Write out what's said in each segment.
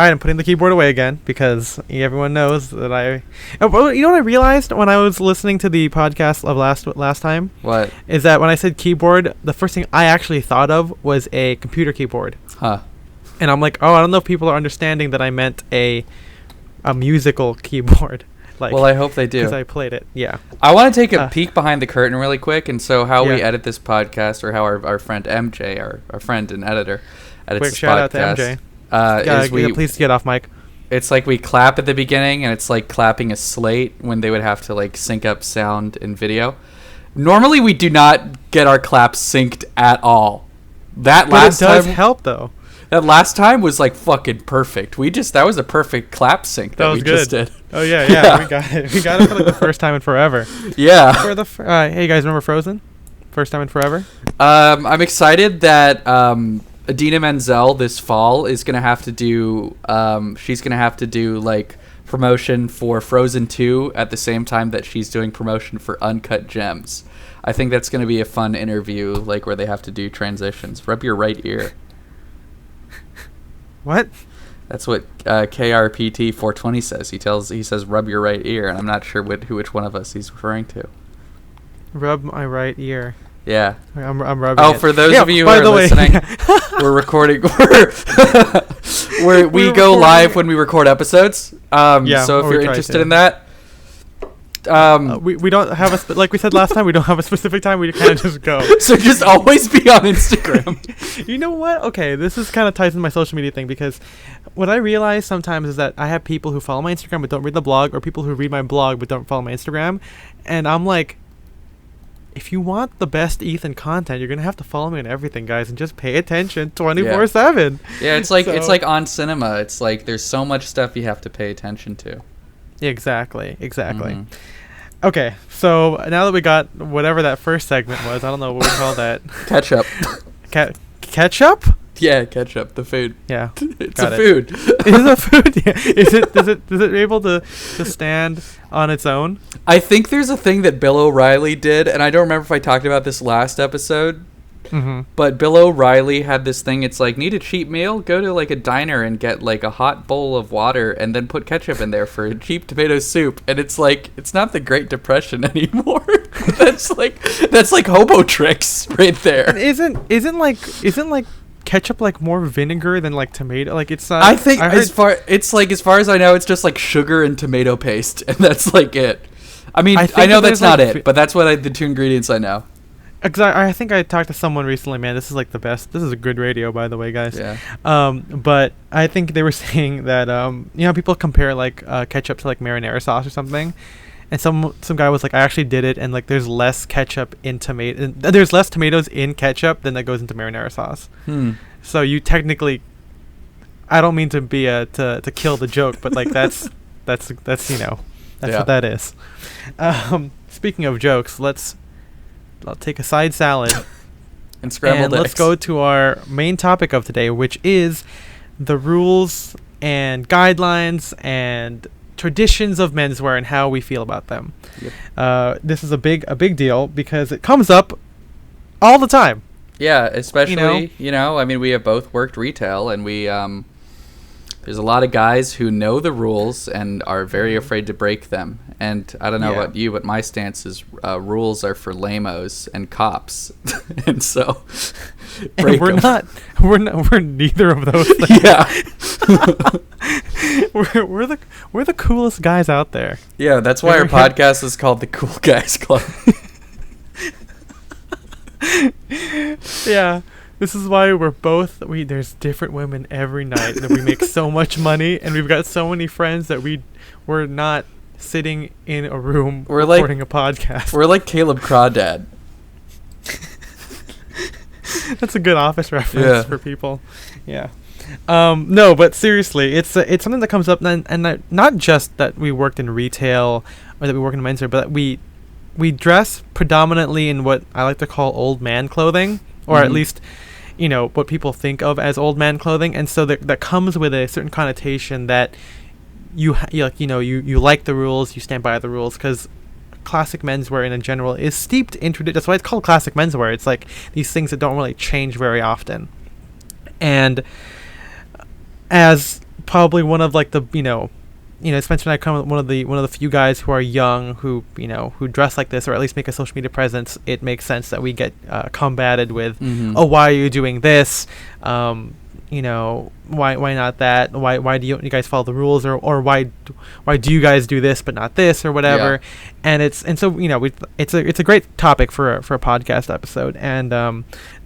right, I'm putting the keyboard away again because everyone knows that I... Oh, you know what I realized when I was listening to the podcast of last time? What? Is that when I said keyboard, the first thing I actually thought of was a computer keyboard. Huh. And I'm like, oh, I don't know if people are understanding that I meant a musical keyboard. Like, well, I hope they do. Because I played it, yeah. I want to take a peek behind the curtain really quick. And so how we Yeah. edit this podcast, or how our friend MJ, our friend and editor, edits Quick this shout out to podcast, MJ. Please get off mic. It's like we clap at the beginning, and it's like clapping a slate when they would have to like sync up sound and video. Normally, we do not get our claps synced at all. But it does help, though. That last time was like fucking perfect. That was a perfect clap sync that we good. just did. Oh yeah, we got it. We got it for like the first time in forever. Yeah. Hey, you guys, remember Frozen? First time in forever. I'm excited that Idina Menzel this fall is gonna have to do. She's gonna have to do like promotion for Frozen 2 at the same time that she's doing promotion for Uncut Gems. I think that's gonna be a fun interview, like where they have to do transitions. Rub your right ear. What? That's what KRPT 420 says. He says rub your right ear, and I'm not sure which one of us he's referring to. Rub my right ear. Yeah. I'm rubbing Oh, it. for those of you who are listening, we're recording. We go live when we record episodes. So if you're interested in that, we don't have like we said last time, we don't have a specific time. We kind of just go. So just always be on Instagram. You know what? Okay, this is kind of ties into my social media thing, because what I realize sometimes is that I have people who follow my Instagram but don't read the blog, or people who read my blog but don't follow my Instagram, and I'm like, if you want the best Ethan content, you're gonna have to follow me on everything, guys, and just pay attention 24/7. Yeah, it's like on cinema. It's like there's so much stuff you have to pay attention to. Exactly. Mm-hmm. Okay, so now that we got whatever that first segment was, I don't know what we call that. Ketchup. Ketchup? Yeah, ketchup. The food. Yeah, it's a food. Is it a food? Yeah. Does it able to stand on its own? I think there's a thing that Bill O'Reilly did, and I don't remember if I talked about this last episode. Mm-hmm. But Bill O'Reilly had this thing. It's like, need a cheap meal? Go to like a diner and get like a hot bowl of water and then put ketchup in there for a cheap tomato soup. And it's like, it's not the Great Depression anymore. that's like hobo tricks right there. And isn't like ketchup like more vinegar than like tomato? Like it's not. I think as far as I know, it's just like sugar and tomato paste, and that's like it. I mean, I know that's not it, but that's what the two ingredients I know. I think I talked to someone recently, man. This is like the best. This is a good radio, by the way, guys. Yeah. But I think they were saying that people compare like ketchup to like marinara sauce or something, and some guy was like, I actually did it, and like there's less ketchup in tomato. There's less tomatoes in ketchup than that goes into marinara sauce. So you technically, I don't mean to be to kill the joke, but like that's what that is. Speaking of jokes, I'll take a side salad and scrambled eggs. Let's go to our main topic of today, which is the rules and guidelines and traditions of menswear and how we feel about them. Yep. This is a big deal because it comes up all the time. Yeah, especially, I mean, we have both worked retail, and we there's a lot of guys who know the rules and are very afraid to break them. And I don't know about you, but my stance is rules are for lamos and cops. And so and we're neither of those things. Yeah. we're the coolest guys out there. Yeah, that's why our podcast is called the Cool Guys Club. Yeah. This is why there's different women every night, that we make so much money, and we've got so many friends that we're not sitting in a room recording a podcast. We're like Caleb Crawdad. That's a good Office reference for people. Yeah. No, but seriously, it's something that comes up, and not just that we worked in retail or that we work in menswear, but that we dress predominantly in what I like to call old man clothing, or at least, what people think of as old man clothing, and so that comes with a certain connotation that you like the rules, you stand by the rules, because classic menswear in general is steeped in tradition. That's why it's called classic menswear. It's like these things that don't really change very often. And as probably one of like the Spencer and I come one of the few guys who are young who who dress like this or at least make a social media presence. It makes sense that we get combated with, oh, why are you doing this? Why not that? Why do you guys follow the rules, or why do you guys do this but not this or whatever? Yeah. And it's a great topic for a podcast episode. And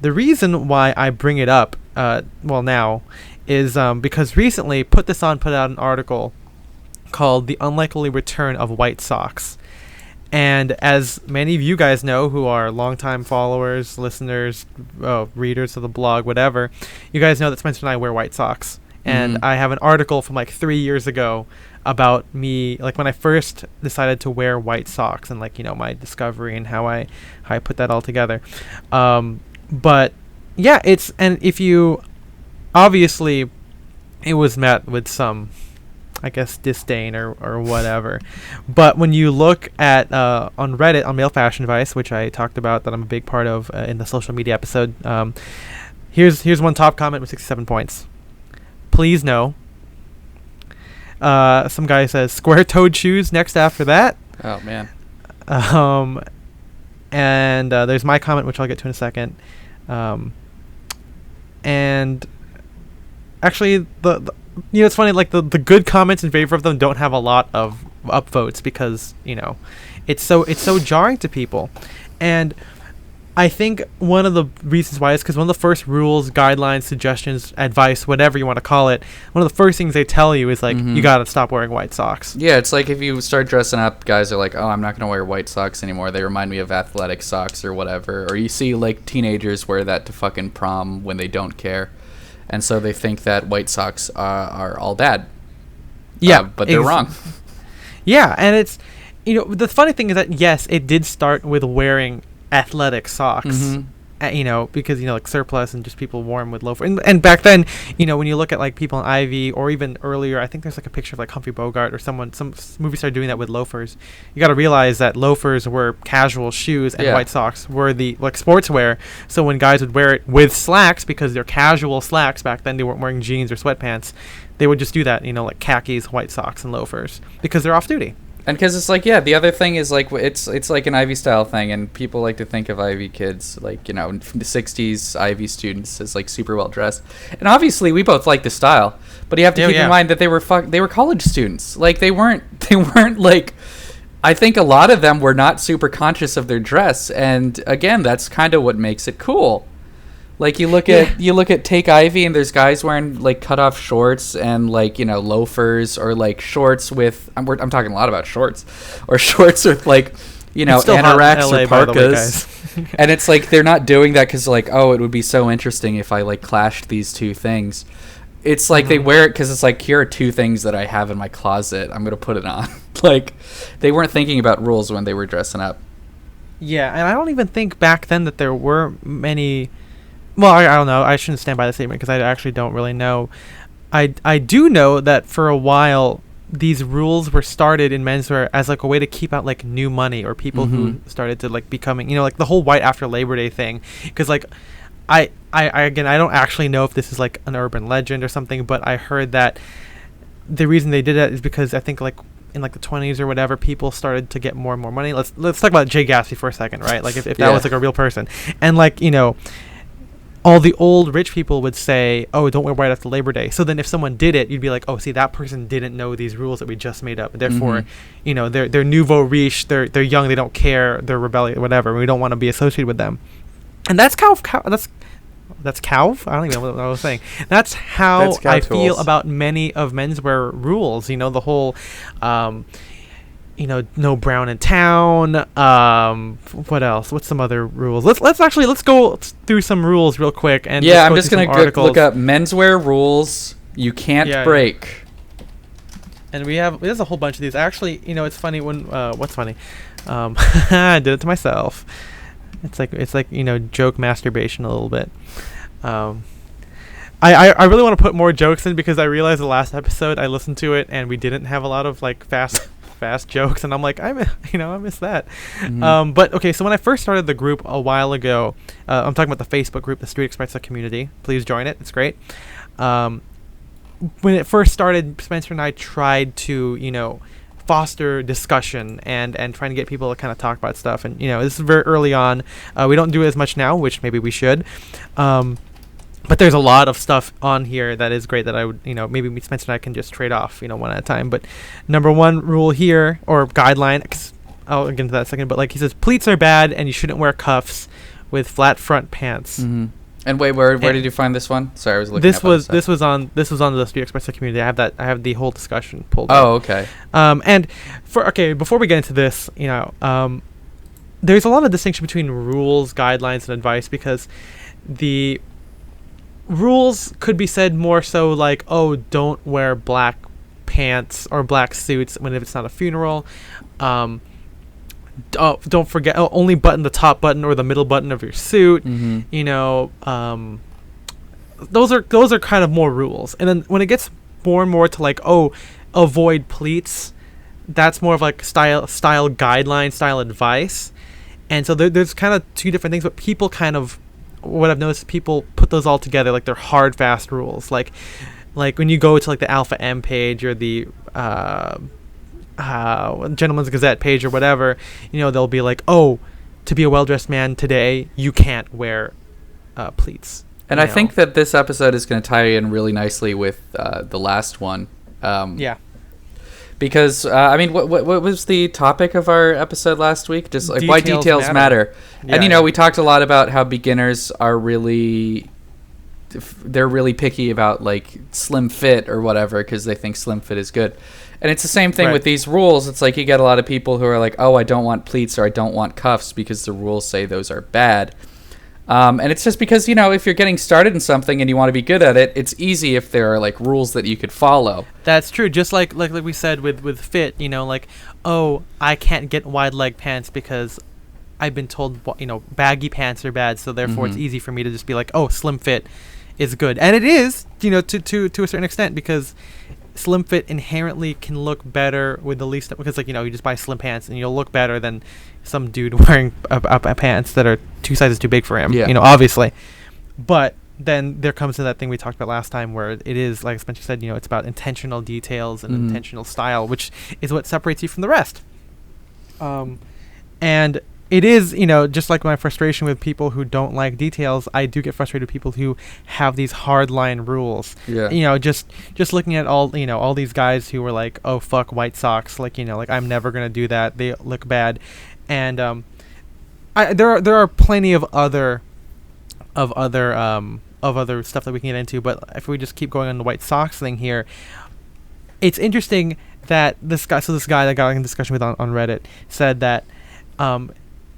the reason why I bring it up now is because recently put out an article called "The Unlikely Return of White Socks." And as many of you guys know who are longtime followers, listeners, readers of the blog, whatever, you guys know that Spencer and I wear white socks. And I have an article from like 3 years ago about me, like when I first decided to wear white socks and like, my discovery and how I put that all together. But yeah, obviously it was met with some, I guess, disdain or whatever. But when you look at on Reddit, on Male Fashion Advice, which I talked about that I'm a big part of in the social media episode, here's one top comment with 67 points. Please no. Some guy says square-toed shoes next after that. Oh man. And there's my comment, which I'll get to in a second. And actually it's funny, like the good comments in favor of them don't have a lot of upvotes because it's so jarring to people. And I think one of the reasons why is because one of the first rules, guidelines, suggestions, advice, whatever you want to call it, one of the first things they tell you is like, you gotta stop wearing white socks. Yeah, it's like if you start dressing up, guys are like, oh, I'm not gonna wear white socks anymore. They remind me of athletic socks or whatever. Or you see like teenagers wear that to fucking prom when they don't care. And so they think that white socks are all bad. Yeah. But they're wrong. Yeah, and it's, the funny thing is that, yes, it did start with wearing athletic socks, because, like surplus and just people wore them with loafers. And back then, when you look at like people in Ivy or even earlier, I think there's like a picture of like Humphrey Bogart or some movie star doing that with loafers. You got to realize that loafers were casual shoes and white socks were the like sportswear. So when guys would wear it with slacks, because they're casual slacks back then, they weren't wearing jeans or sweatpants, they would just do that, like khakis, white socks, and loafers because they're off duty. And because it's like, the other thing is like it's like an Ivy style thing, and people like to think of Ivy kids like from the 60s Ivy students as like super well dressed. And obviously we both like the style, but you have to keep in mind that they were college students. Like they weren't like, I think a lot of them were not super conscious of their dress, and again, that's kind of what makes it cool. Like you look at Take Ivy, and there's guys wearing like cut off shorts and like loafers, or like shorts with I'm talking a lot about shorts, or shorts with like anoraks or parkas. And it's like they're not doing that because like, oh, it would be so interesting if I like clashed these two things. It's like they wear it because it's like, here are two things that I have in my closet, I'm gonna put it on. Like they weren't thinking about rules when they were dressing up. Yeah, and I don't even think back then that there were many. Well, I don't know. I shouldn't stand by the statement because I actually don't really know. I do know that for a while these rules were started in menswear as like a way to keep out like new money or people who started to like becoming, like the whole white after Labor Day thing. Because like I again, I don't actually know if this is like an urban legend or something, but I heard that the reason they did that is because I think like in like the 20s or whatever, people started to get more and more money. Let's talk about Jay Gatsby for a second, right? Like if that was like a real person, and like all the old rich people would say, oh, don't wear white after Labor Day. So then if someone did it, you'd be like, oh, see, that person didn't know these rules that we just made up. Therefore, they're nouveau riche, they're young, they don't care, they're rebellious, whatever. We don't want to be associated with them. And that's that's cow? I don't even know what I was saying. That's how I feel about many of menswear rules. The whole no brown in town. What else? What's some other rules? Let's go through some rules real quick. And I'm just gonna look up menswear rules you can't break. And there's a whole bunch of these. Actually, it's funny when what's funny? I did it to myself. It's like joke masturbation a little bit. I really want to put more jokes in because I realized the last episode I listened to it and we didn't have a lot of like fast jokes, and I'm like, I miss that. But okay, so when I first started the group a while ago, I'm talking about the Facebook group, the Street Express community. Please join it; it's great. when it first started, Spencer and I tried to, foster discussion and trying to get people to kind of talk about stuff. And, this is very early on. We don't do it as much now, which maybe we should. But there's a lot of stuff on here that is great that I would, maybe Spencer and I can just trade off, one at a time. But number one rule here, or guideline, 'cause I'll get into that in a second, but like he says, pleats are bad and you shouldn't wear cuffs with flat front pants. Mm-hmm. And wait, where did you find this one? Sorry, I was looking. This was on the Street Express community. I have the whole discussion pulled up. Oh, okay. And before we get into this, there's a lot of distinction between rules, guidelines, and advice, because the rules could be said more so like, oh, don't wear black pants or black suits when if it's not a funeral. Don't forget, only button the top button or the middle button of your suit. Mm-hmm. Those are kind of more rules. And then when it gets more and more to like, oh, avoid pleats, that's more of like style guideline, style advice. And so there's kind of two different things, but people kind of, what I've noticed, people put those all together like they're hard, fast rules. Like when you go to like the Alpha M page or the Gentleman's Gazette page or whatever, they'll be like, oh, to be a well-dressed man today, you can't wear pleats. And I think that this episode is going to tie in really nicely with the last one. Yeah. Because, what was the topic of our episode last week? Just like why details matter. Yeah, and, we talked a lot about how beginners are they're really picky about like slim fit or whatever because they think slim fit is good. And it's the same thing with these rules. It's like you get a lot of people who are like, oh, I don't want pleats or I don't want cuffs because the rules say those are bad. And it's just because, if you're getting started in something and you want to be good at it, it's easy if there are like rules that you could follow. That's true. Just like we said with fit, like, oh, I can't get wide leg pants because I've been told, baggy pants are bad. So therefore it's easy for me to just be like, oh, slim fit is good. And it is, to a certain extent, because slim fit inherently can look better with the least, because you just buy slim pants and you'll look better than some dude wearing a pants that are 2 sizes too big for him, obviously. But then there comes to that thing we talked about last time where it is, like Spencer said, it's about intentional details and intentional style, which is what separates you from the rest. And it is, just like my frustration with people who don't like details, I do get frustrated with people who have these hard line rules. Yeah. Just looking at all these guys who were like, oh, fuck white socks. Like, like I'm never going to do that. They look bad. And there are plenty of other stuff that we can get into. But if we just keep going on the white socks thing here, it's interesting that this guy that I got in discussion with on Reddit said that,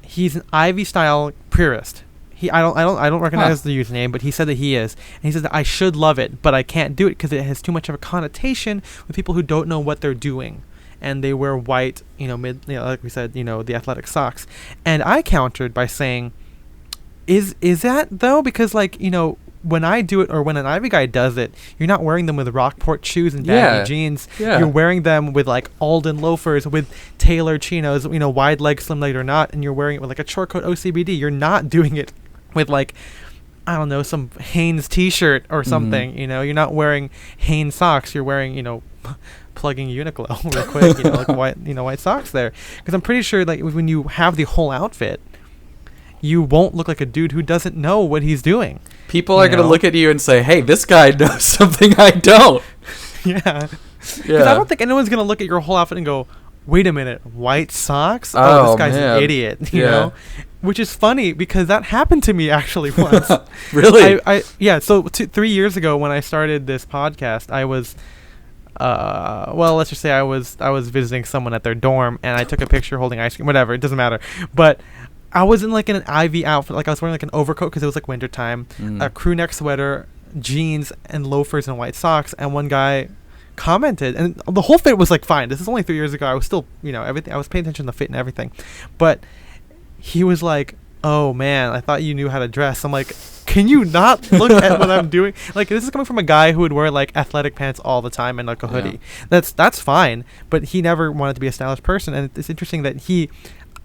he's an Ivy style purist. I don't recognize the username, but he said that he is, and he says that I should love it, but I can't do it because it has too much of a connotation with people who don't know what they're doing, and they wear white, like we said, the athletic socks. And I countered by saying, is that though? Because when I do it, or when an Ivy guy does it, you're not wearing them with Rockport shoes and baggy jeans. Yeah. You're wearing them with like Alden loafers, with Taylor chinos, wide leg, slim leg or not, and you're wearing it with like a short coat OCBD. You're not doing it with like, I don't know, some Hanes t-shirt or something. You're not wearing Hanes socks. You're wearing, plugging Uniqlo real quick, like white socks there. Because I'm pretty sure like when you have the whole outfit, you won't look like a dude who doesn't know what he's doing. People are going to look at you and say, hey, this guy knows something I don't. Yeah. Because I don't think anyone's going to look at your whole outfit and go, wait a minute, white socks? Oh, this guy's an idiot, you know? Which is funny because that happened to me actually once. Really? So 3 years ago when I started this podcast, I was, let's just say I was visiting someone at their dorm and I took a picture holding ice cream, whatever, it doesn't matter. But I was in like an Ivy outfit, like I was wearing like an overcoat because it was like winter time, a crew neck sweater, jeans, and loafers and white socks. And one guy commented, and the whole fit was like fine. This is only 3 years ago. I was still, everything. I was paying attention to the fit and everything, but he was like, "Oh man, I thought you knew how to dress." I'm like, "Can you not look at what I'm doing?" Like this is coming from a guy who would wear like athletic pants all the time and like a hoodie. That's fine, but he never wanted to be a stylish person, and it's interesting that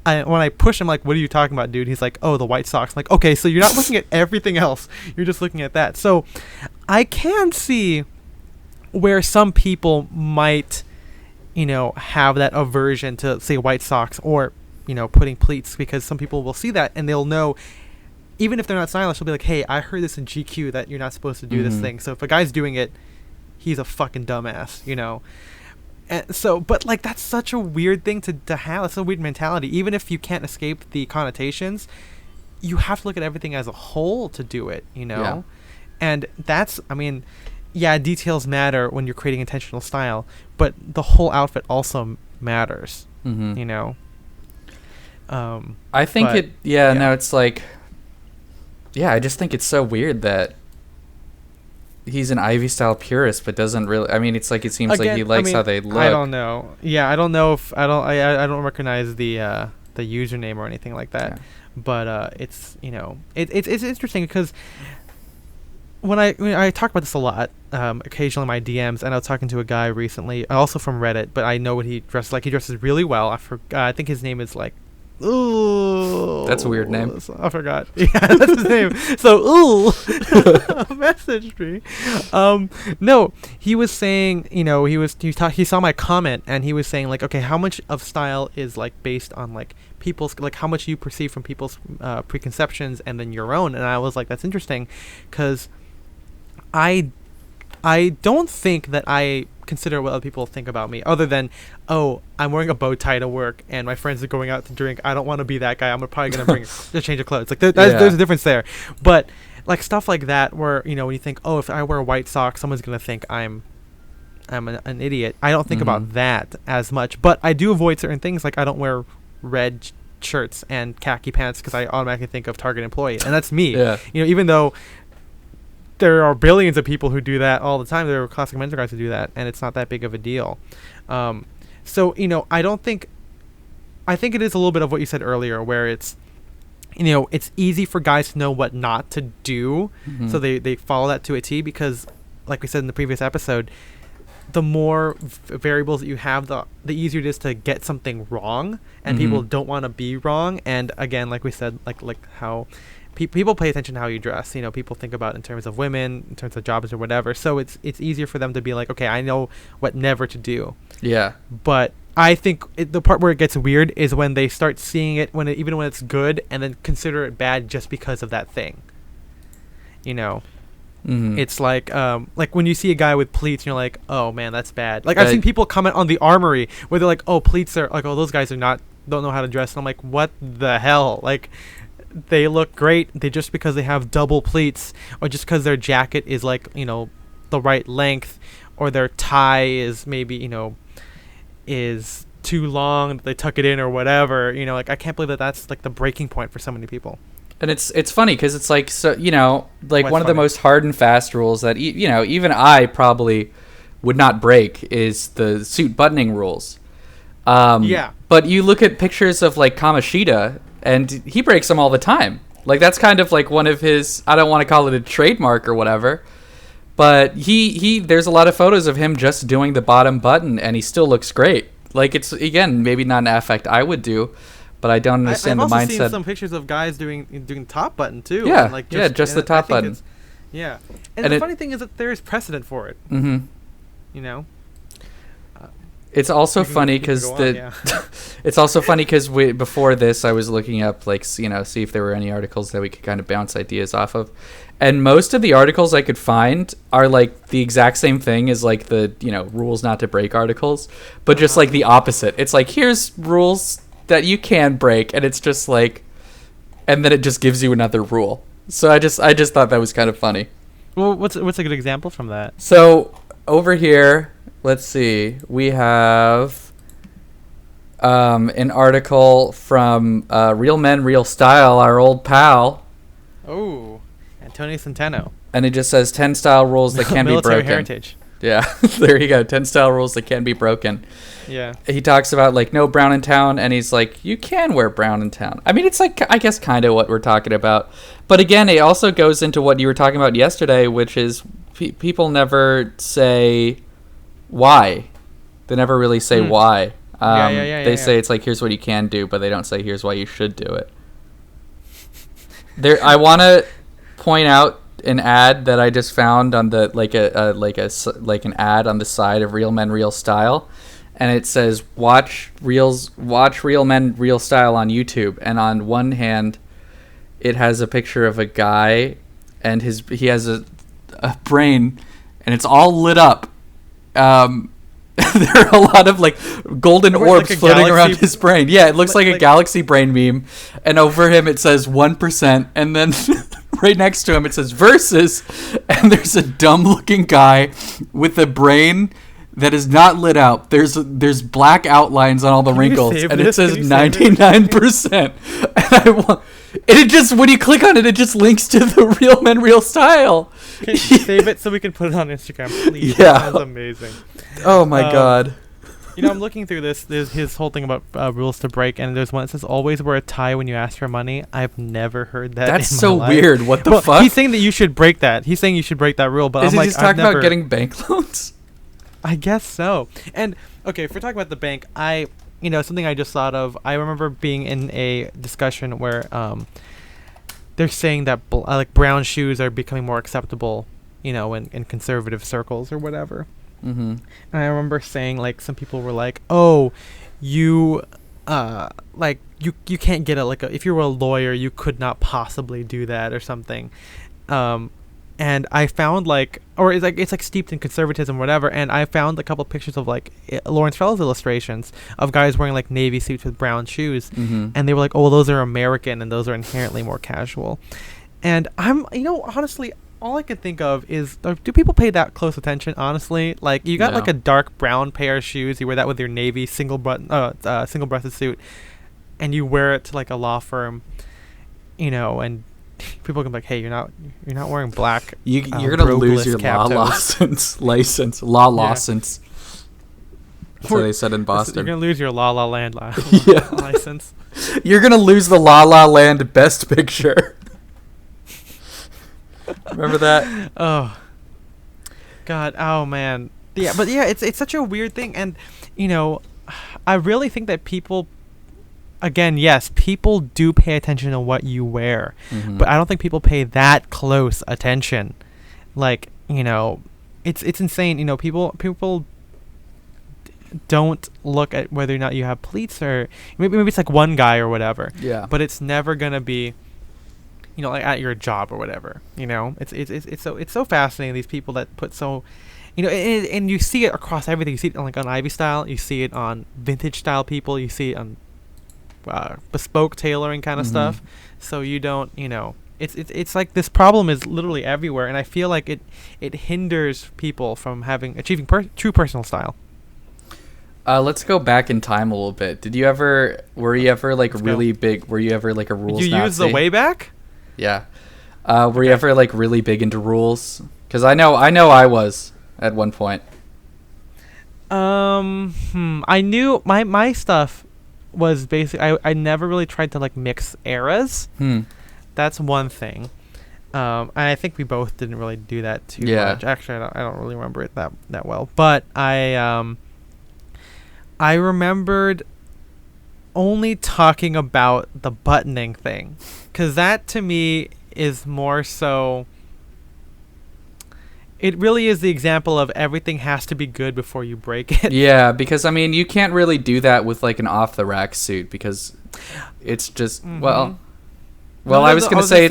when I push him, like, what are you talking about, dude? He's like, oh, the white socks. I'm like, okay, so you're not looking at everything else. You're just looking at that. So I can see where some people might, have that aversion to, say, white socks or, putting pleats, because some people will see that and they'll know, even if they're not stylish, they'll be like, hey, I heard this in GQ that you're not supposed to do this thing. So if a guy's doing it, he's a fucking dumbass, And so, but like, that's such a weird thing to have. It's a weird mentality. Even if you can't escape the connotations, you have to look at everything as a whole to do it, Yeah. And that's, details matter when you're creating intentional style, but the whole outfit also matters, I think no, it's like, I just think it's so weird that he's an Ivy style purist, but doesn't really. I mean, it's like, it seems like he likes how they look. I don't know. Yeah, I don't know if I don't recognize the username or anything like that. Yeah. But it's it's interesting because when I talk about this a lot, occasionally in my DMs, and I was talking to a guy recently, also from Reddit, but I know what he dresses like. He dresses really well. I think his name is like. Ooh, that's a weird name. I forgot. Yeah, that's his name. So, message me. No, he was saying, he saw my comment and he was saying like, okay, how much of style is like based on like people's, like how much you perceive from people's preconceptions and then your own. And I was like, that's interesting, because I don't think that I consider what other people think about me, other than, oh, I'm wearing a bow tie to work and my friends are going out to drink. I don't want to be that guy. I'm probably going to bring a change of clothes. Like there's a difference there. But like stuff like that where, when you think, oh, if I wear white socks, someone's going to think I'm an idiot. I don't think about that as much. But I do avoid certain things. Like I don't wear red shirts and khaki pants because I automatically think of Target employee. And that's me. Yeah. Even though there are billions of people who do that all the time. There are classic menswear guys who do that, and it's not that big of a deal. So, I think it is a little bit of what you said earlier, where it's, it's easy for guys to know what not to do. So they follow that to a T, because like we said in the previous episode, the more variables that you have, the easier it is to get something wrong, and people don't want to be wrong. And again, like we said, like how people pay attention to how you dress. People think about in terms of women, in terms of jobs or whatever. So it's easier for them to be like, okay, I know what never to do. Yeah. But I think the part where it gets weird is when they start seeing it even when it's good, and then consider it bad just because of that thing. It's like when you see a guy with pleats, and you're like, oh man, that's bad. Like I've seen people comment on the Armory where they're like, oh, pleats are like, oh, those guys don't know how to dress. And I'm like, what the hell? Like, they look great. They just because they have double pleats, or just because their jacket is like, the right length, or their tie is maybe, is too long, they tuck it in or whatever. Like I can't believe that that's like the breaking point for so many people. And it's funny because it's like, so like one of the most hard and fast rules that even I probably would not break is the suit buttoning rules. But you look at pictures of like Kamoshida, and he breaks them all the time. Like that's kind of like one of his, I don't want to call it a trademark or whatever, but he there's a lot of photos of him just doing the bottom button, and he still looks great. Like it's, again, maybe not an affect I would do, but I don't understand the mindset. I've also seen some pictures of guys doing top button too. Yeah, and like just the top button. Yeah, and the funny thing is that there is precedent for it. It's also funny because it's also funny because before this I was looking up like see if there were any articles that we could kind of bounce ideas off of, and most of the articles I could find are like the exact same thing as like the rules not to break articles, but just like the opposite. It's like, here's rules that you can break, and it's just like, and then it just gives you another rule. So I just thought that was kind of funny. Well, what's a good example from that? So over here, let's see. We have an article from Real Men, Real Style, our old pal. Oh, Antonio Centeno. And it just says 10 style rules that can be broken. Military heritage. Yeah, there you go. 10 style rules that can be broken. Yeah. He talks about like no brown in town, and he's like, you can wear brown in town. I mean, it's like, I guess kind of what we're talking about. But again, it also goes into what you were talking about yesterday, which is people never say why. They never really say why. They say it's like, here's what you can do, but they don't say here's why you should do it. I want to point out an ad that I just found on the like an ad on the side of Real Men Real Style, and it says watch Real Men Real Style on YouTube. And on one hand, it has a picture of a guy, and he has a brain, and it's all lit up. There are a lot of like golden orbs like floating around his brain. Yeah, it looks like a galaxy brain meme. And over him it says 1%, and then right next to him it says versus, and there's a dumb looking guy with a brain that is not lit out. There's black outlines on all the wrinkles, and it says 99%. And it just, when you click on it, it just links to the Real Men Real Style. Can you save it so we can put it on Instagram, please? Yeah. That's amazing. Oh my god. You know, I'm looking through this. There's his whole thing about rules to break, and there's one that says always wear a tie when you ask for money. I've never heard that. That's in so my life. weird. What the fuck? He's saying that you should break that. He's saying you should break that rule, but Is I'm he like, just talking about getting bank loans? I guess so. And okay, if we're talking about the bank, something I just thought of. I remember being in a discussion where they're saying that like brown shoes are becoming more acceptable, in conservative circles or whatever. Mm-hmm. And I remember saying, like, some people were like, "Oh, you can't get if you were a lawyer, you could not possibly do that or something." And I found it's like steeped in conservatism or whatever. And I found a couple pictures of like Lawrence Fellowes illustrations of guys wearing like navy suits with brown shoes. Mm-hmm. And they were like, "Oh, well, those are American and those are inherently more casual." And I'm, honestly, all I could think of is, do people pay that close attention? Honestly, like you got like a dark brown pair of shoes, you wear that with your navy single breasted suit, and you wear it to like a law firm, and people can be like, "Hey, you're not wearing black." You're gonna lose your license. That's what they said in Boston. You're gonna lose your La La Land license. You're gonna lose the La La Land Best Picture. Remember that? Oh God. Oh man. Yeah, but yeah, it's such a weird thing, and I really think that people. Again, yes, people do pay attention to what you wear, but I don't think people pay that close attention. Like, it's insane. People don't look at whether or not you have pleats, or maybe it's like one guy or whatever. Yeah. But it's never gonna be, like at your job or whatever. It's so fascinating, these people that put so. And you see it across everything. You see it on Ivy style. You see it on vintage style people. You see it on bespoke tailoring kind of stuff. So you don't, it's like this problem is literally everywhere, and I feel like it hinders people from achieving true personal style. Let's go back in time a little bit. Were you ever like really big? Were you ever like a rules Nazi? You use the way back? Yeah. Were you ever like really big into rules? Because I know I was at one point. I knew my stuff was basically, I never really tried to like mix eras. That's one thing. And I think we both didn't really do that too much. Actually, I don't really remember it that well. But I remembered only talking about the buttoning thing, because that to me is more so. It really is the example of everything has to be good before you break it. Yeah, because I mean, you can't really do that with like an off the rack suit, because it's just I was going to say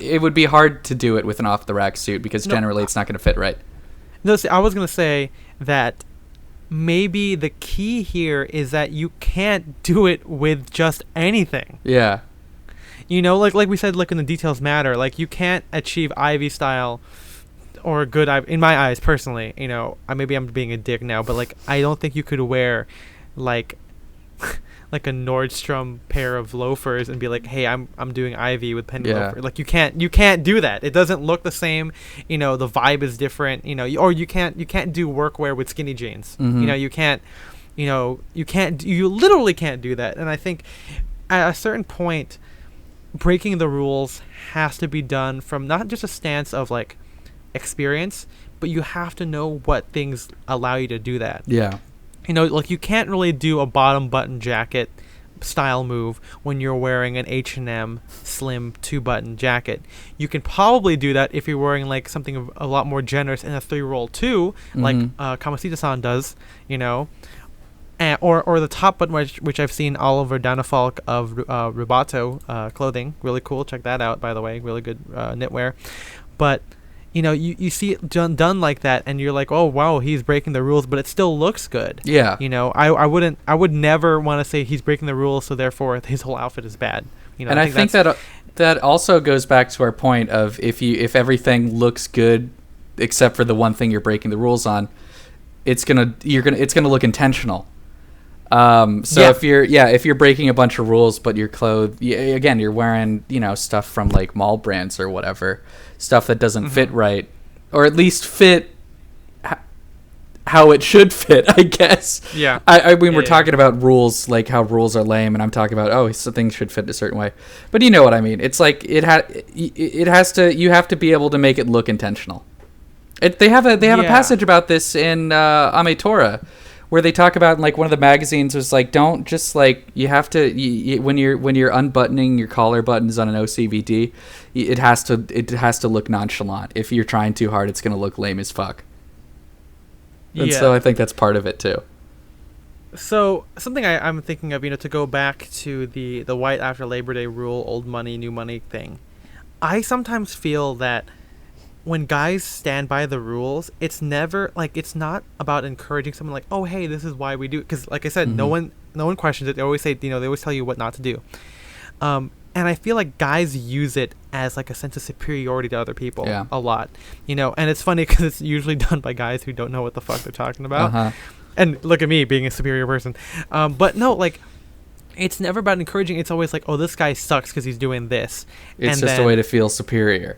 it would be hard to do it with an off the rack suit, because generally it's not going to fit right. No, see, I was going to say that maybe the key here is that you can't do it with just anything. Yeah. Like we said, like, when the details matter, like you can't achieve Ivy style or good, in my eyes personally, maybe I'm being a dick now, but like I don't think you could wear like like a Nordstrom pair of loafers and be like, "Hey, I'm doing Ivy with penny loafer." Like you can't do that. It doesn't look the same. The vibe is different. Or you can't do workwear with skinny jeans. You can't. You literally can't do that. And I think at a certain point, breaking the rules has to be done from not just a stance of like experience, but you have to know what things allow you to do that. Yeah. Like you can't really do a bottom button jacket style move when you're wearing an H&M slim 2-button jacket. You can probably do that if you're wearing like something a lot more generous in a 3-roll too, like Kamasita-san does, you know. Or the top button, which I've seen Oliver Danafalk of Rubato clothing. Really cool. Check that out, by the way. Really good knitwear. But, you know, you see it done like that, and you're like, oh, wow, he's breaking the rules, but it still looks good. Yeah. You know, I would never want to say he's breaking the rules, so therefore his whole outfit is bad. You know, and I think that also goes back to our point of if everything looks good except for the one thing you're breaking the rules on, it's gonna look intentional. If you're breaking a bunch of rules, but your clothes, again, you're wearing, you know, stuff from like mall brands or whatever, stuff that doesn't fit right, or at least fit how it should fit, I guess. Yeah. We're talking about rules, like how rules are lame, and I'm talking about, so things should fit a certain way. But you know what I mean. It's like you have to be able to make it look intentional. They have a passage about this in Ame Torah, where they talk about, like, one of the magazines was like, don't just like, you have to when you're unbuttoning your collar buttons on an OCVD, it has to look nonchalant. If you're trying too hard, it's gonna look lame as fuck. And so I think that's part of it too. So something I'm thinking of, you know, to go back to the white after Labor Day rule, old money, new money thing. I sometimes feel that when guys stand by the rules, it's never like, it's not about encouraging someone like, oh, hey, this is why we do it. Because like I said, no one questions it. They always say, you know, they always tell you what not to do. And I feel like guys use it as like a sense of superiority to other people a lot, you know. And it's funny because it's usually done by guys who don't know what the fuck they're talking about. And look at me being a superior person. But no, like, it's never about encouraging. It's always like, oh, this guy sucks because he's doing this. It's just a way to feel superior.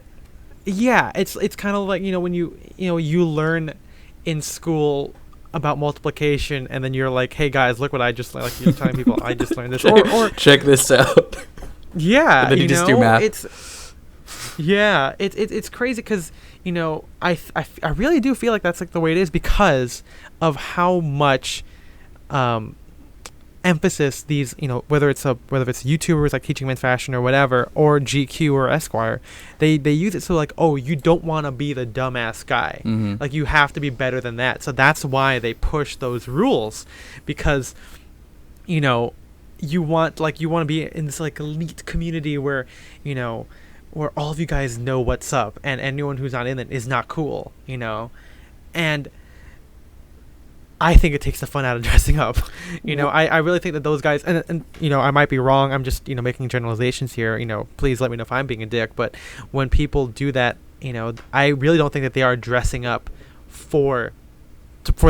Yeah, it's kind of like, you know, when you learn in school about multiplication, and then you're like, hey guys, look what I just learned. Like, you're telling people I just learned this, or check this out. Yeah, and then you just do math. It's crazy because, you know, I really do feel like that's like the way it is because of how much emphasis these, you know, whether it's YouTubers like Teaching Men's Fashion or whatever, or GQ or Esquire, they use it so like, oh, you don't want to be the dumbass guy, like you have to be better than that. So that's why they push those rules, because, you know, you want to be in this like elite community where, you know, where all of you guys know what's up, and anyone who's not in it is not cool, you know. And I think it takes the fun out of dressing up. You know, I really think that those guys, and you know, I might be wrong. I'm just, you know, making generalizations here. You know, please let me know if I'm being a dick. But when people do that, you know, I really don't think that they are dressing up for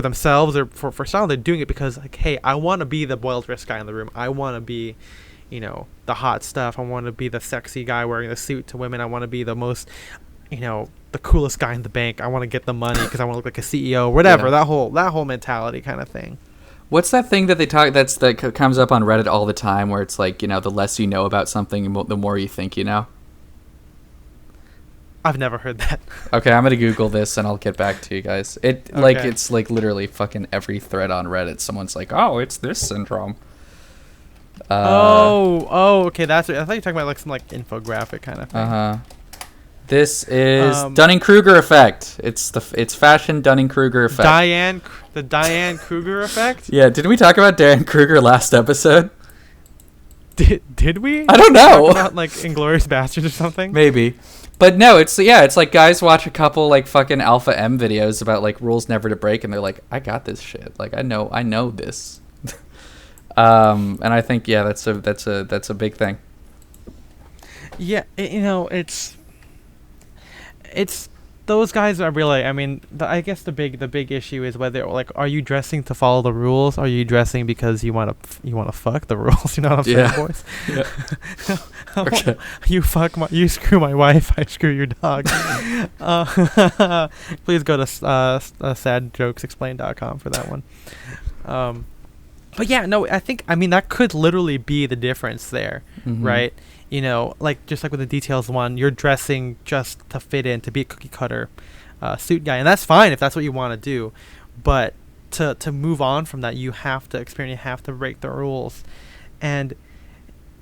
themselves or for style. They're doing it because, like, hey, I want to be the well-dressed guy in the room. I want to be, you know, the hot stuff. I want to be the sexy guy wearing the suit to women. I want to be the most, you know, the coolest guy in the bank. I want to get the money because I want to look like a CEO, whatever. Yeah. That whole mentality kind of thing. What's that thing that they talk that comes up on Reddit all the time, where it's like, you know, the less you know about something, the more you think you know? I've never heard that. Okay, I'm gonna Google this and I'll get back to you guys. It's like literally fucking every thread on Reddit. Someone's like, oh, it's this syndrome. Okay, that's it. I thought you were talking about like some like infographic kind of thing. This is Dunning-Kruger effect. It's fashion Dunning-Kruger effect. The Diane Kruger effect? Yeah, didn't we talk about Diane Kruger last episode? Did we? I don't know. Talk about like Inglourious Basterds or something? Maybe. But no, it's like guys watch a couple like fucking Alpha M videos about like rules never to break, and they're like, I got this shit. Like I know this. And I think that's a big thing. Yeah, you know, it's those guys are really. I mean, I guess the big issue is whether, like, are you dressing to follow the rules? Or are you dressing because you want to fuck the rules? You know what I'm saying, boys? Yeah. Okay. You screw my wife, I screw your dog. Please go to sadjokesexplained.com for that one. But yeah, no, I mean that could literally be the difference there, right? You know, like just like with the details one, you're dressing just to fit in, to be a cookie cutter suit guy, and that's fine if that's what you want to do. But to move on from that, you have to break the rules. And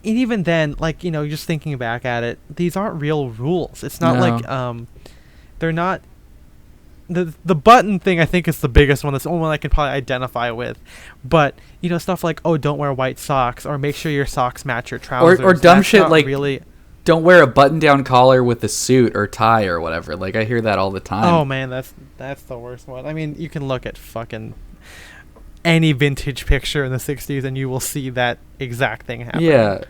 even then, like, you know, just thinking back at it, these aren't real rules. It's not like they're not. The button thing, I think, is the biggest one. That's the only one I can probably identify with. But, you know, stuff like, oh, don't wear white socks, or make sure your socks match your trousers. Or dumb shit like, really, don't wear a button-down collar with a suit or tie or whatever. Like, I hear that all the time. Oh, man, that's the worst one. I mean, you can look at fucking any vintage picture in the 60s and you will see that exact thing happen. Yeah.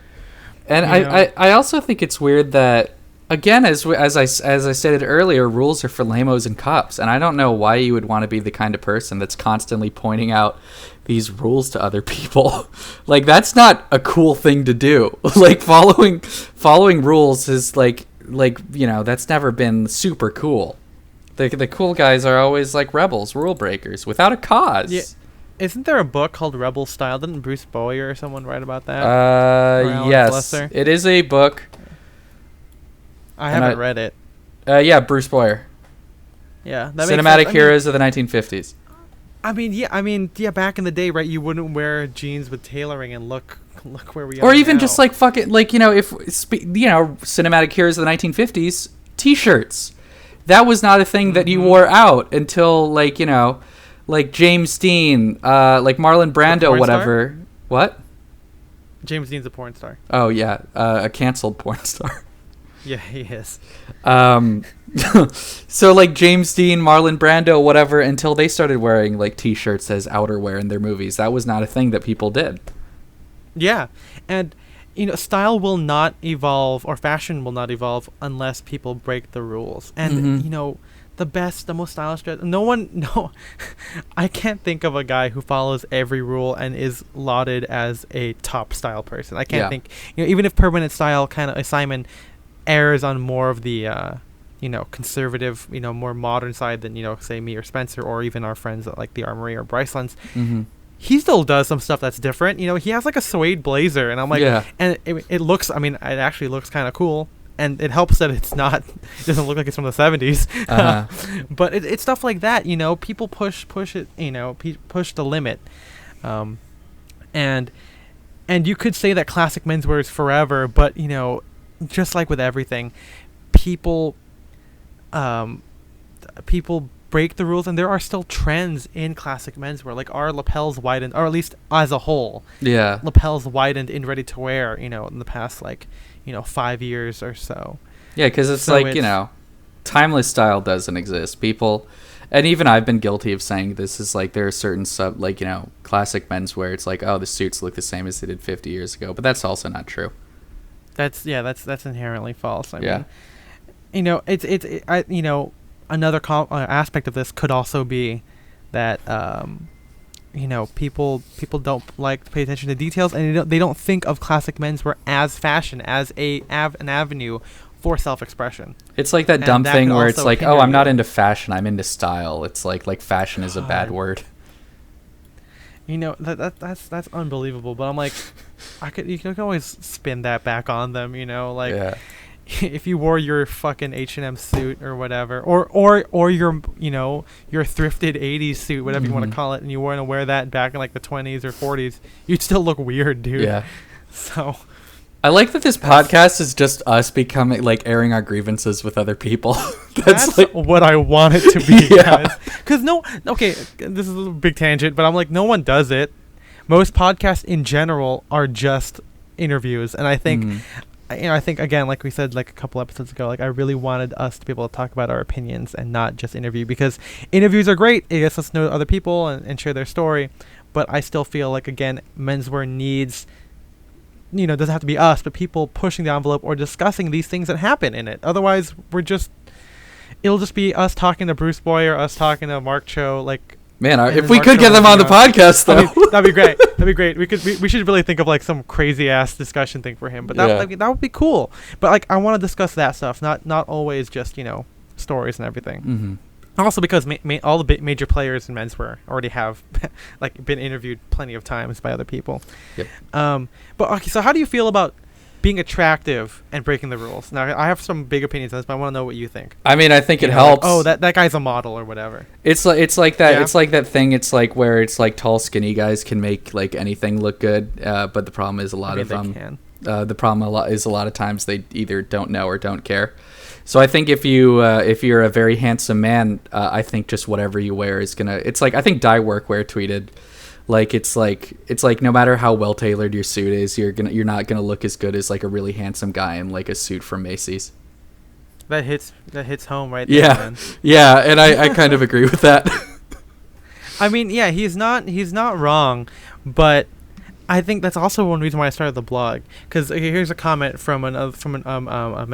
And I also think it's weird that, again, as I stated earlier, rules are for lamos and cops, and I don't know why you would want to be the kind of person that's constantly pointing out these rules to other people. Like, that's not a cool thing to do. Like, following rules is like you know, that's never been super cool. The cool guys are always like rebels, rule breakers, without a cause. Yeah. Isn't there a book called Rebel Style? Didn't Bruce Bowie or someone write about that? Yes, it is a book. I haven't read it. Yeah, Bruce Boyer. Yeah, that Cinematic Heroes of the 1950s. I mean, back in the day, right? You wouldn't wear jeans with tailoring, and look where we are. Or even now. just like fucking, like, you know, if you know, Cinematic Heroes of the 1950s, T-shirts. That was not a thing that you wore out until, like, you know, like James Dean, like Marlon Brando, whatever. Star? What? James Dean's a porn star. Oh yeah, a canceled porn star. Yeah, he is. So like James Dean, Marlon Brando, whatever, until they started wearing like T-shirts as outerwear in their movies, that was not a thing that people did. Yeah, and you know, style will not evolve, or fashion will not evolve, unless people break the rules. And you know, the most stylish dress. I can't think of a guy who follows every rule and is lauded as a top style person. I can't think. You know, even if permanent style kind of assignment errs on more of the you know, conservative, you know, more modern side than, you know, say me or Spencer, or even our friends at like the Armory or Brycelands. He still does some stuff that's different. You know, he has like a suede blazer, and I'm like, and it looks, I mean, it actually looks kind of cool, and it helps that it doesn't look like it's from the 70s. But it's stuff like that, you know, people push it, you know, push the limit. And you could say that classic menswear is forever, but, you know, just like with everything, people break the rules, and there are still trends in classic menswear. Like, our lapels widened, or at least as a whole. Yeah. Lapels widened in ready to wear, you know, in the past, like, you know, 5 years or so. Yeah, because it's like, you know, timeless style doesn't exist. People, and even I've been guilty of saying this, is like there are certain like, you know, classic menswear. It's like, oh, the suits look the same as they did 50 years ago, but that's also not true. That's inherently false. I mean, you know, you know, another aspect of this could also be that you know, people don't like to pay attention to details, and they don't think of classic menswear as fashion, as an avenue for self-expression. It's like that dumb thing where it's like, oh, I'm not into fashion, I'm into style. It's like fashion is a bad word. You know, that's unbelievable. But I'm like, you can always spin that back on them. You know, like, if you wore your fucking H&M suit or whatever, or your, you know, your thrifted 80s suit, whatever you want to call it, and you want to wear that back in like the 20s or 40s, you'd still look weird, dude. Yeah. So I like that this podcast is just us becoming, like, airing our grievances with other people. That's like what I want it to be, guys. Because this is a big tangent, but I'm like, no one does it. Most podcasts in general are just interviews, and I think, you know, I think, again, like we said like a couple episodes ago, like, I really wanted us to be able to talk about our opinions and not just interview, because interviews are great. It gets us to know other people and share their story, but I still feel like, again, menswear needs, you know, it doesn't have to be us, but people pushing the envelope or discussing these things that happen in it. Otherwise, it'll just be us talking to Bruce Boyer, us talking to Mark Cho, like, man, if we could get them on the podcast, though. That'd be great. That'd be great. We should really think of like some crazy ass discussion thing for him. But that would be cool. But like, I want to discuss that stuff, not always just, you know, stories and everything. Also, because all the major players in menswear already have like been interviewed plenty of times by other people. Yep. But okay, so how do you feel about being attractive and breaking the rules. Now, I have some big opinions on this, but I want to know what you think. I mean, I think it helps. Like, oh, that guy's a model or whatever. It's like that. Yeah. It's like that thing. It's like where it's like tall, skinny guys can make like anything look good. But the problem is a lot of the problem is a lot of times they either don't know or don't care. So I think if you're a very handsome man, I think just whatever you wear is gonna. It's like I think dye workwear tweeted. Like it's like no matter how well tailored your suit is, you're not gonna look as good as like a really handsome guy in like a suit from Macy's. That hits home right there. Yeah, man. Yeah, and I kind of agree with that. I mean, yeah, he's not wrong, but I think that's also one reason why I started the blog. Because here's a comment from a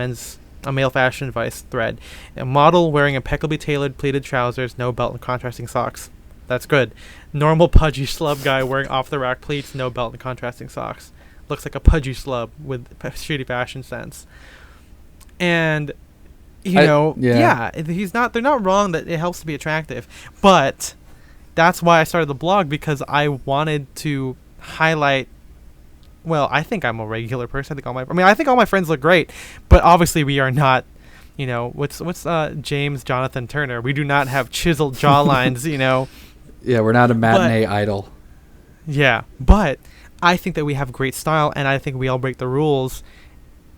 male fashion advice thread: a model wearing impeccably tailored pleated trousers, no belt, and contrasting socks. That's good. Normal pudgy schlub guy wearing off-the-rack pleats, no belt, and contrasting socks. Looks like a pudgy schlub with shitty fashion sense. And, he's not. They're not wrong that it helps to be attractive, but that's why I started the blog, because I wanted to highlight. Well, I think I'm a regular person. I think all my friends look great, but obviously we are not. What's James Jonathan Turner? We do not have chiseled jawlines. Yeah, we're not a matinee idol. Yeah, but I think that we have great style, and I think we all break the rules,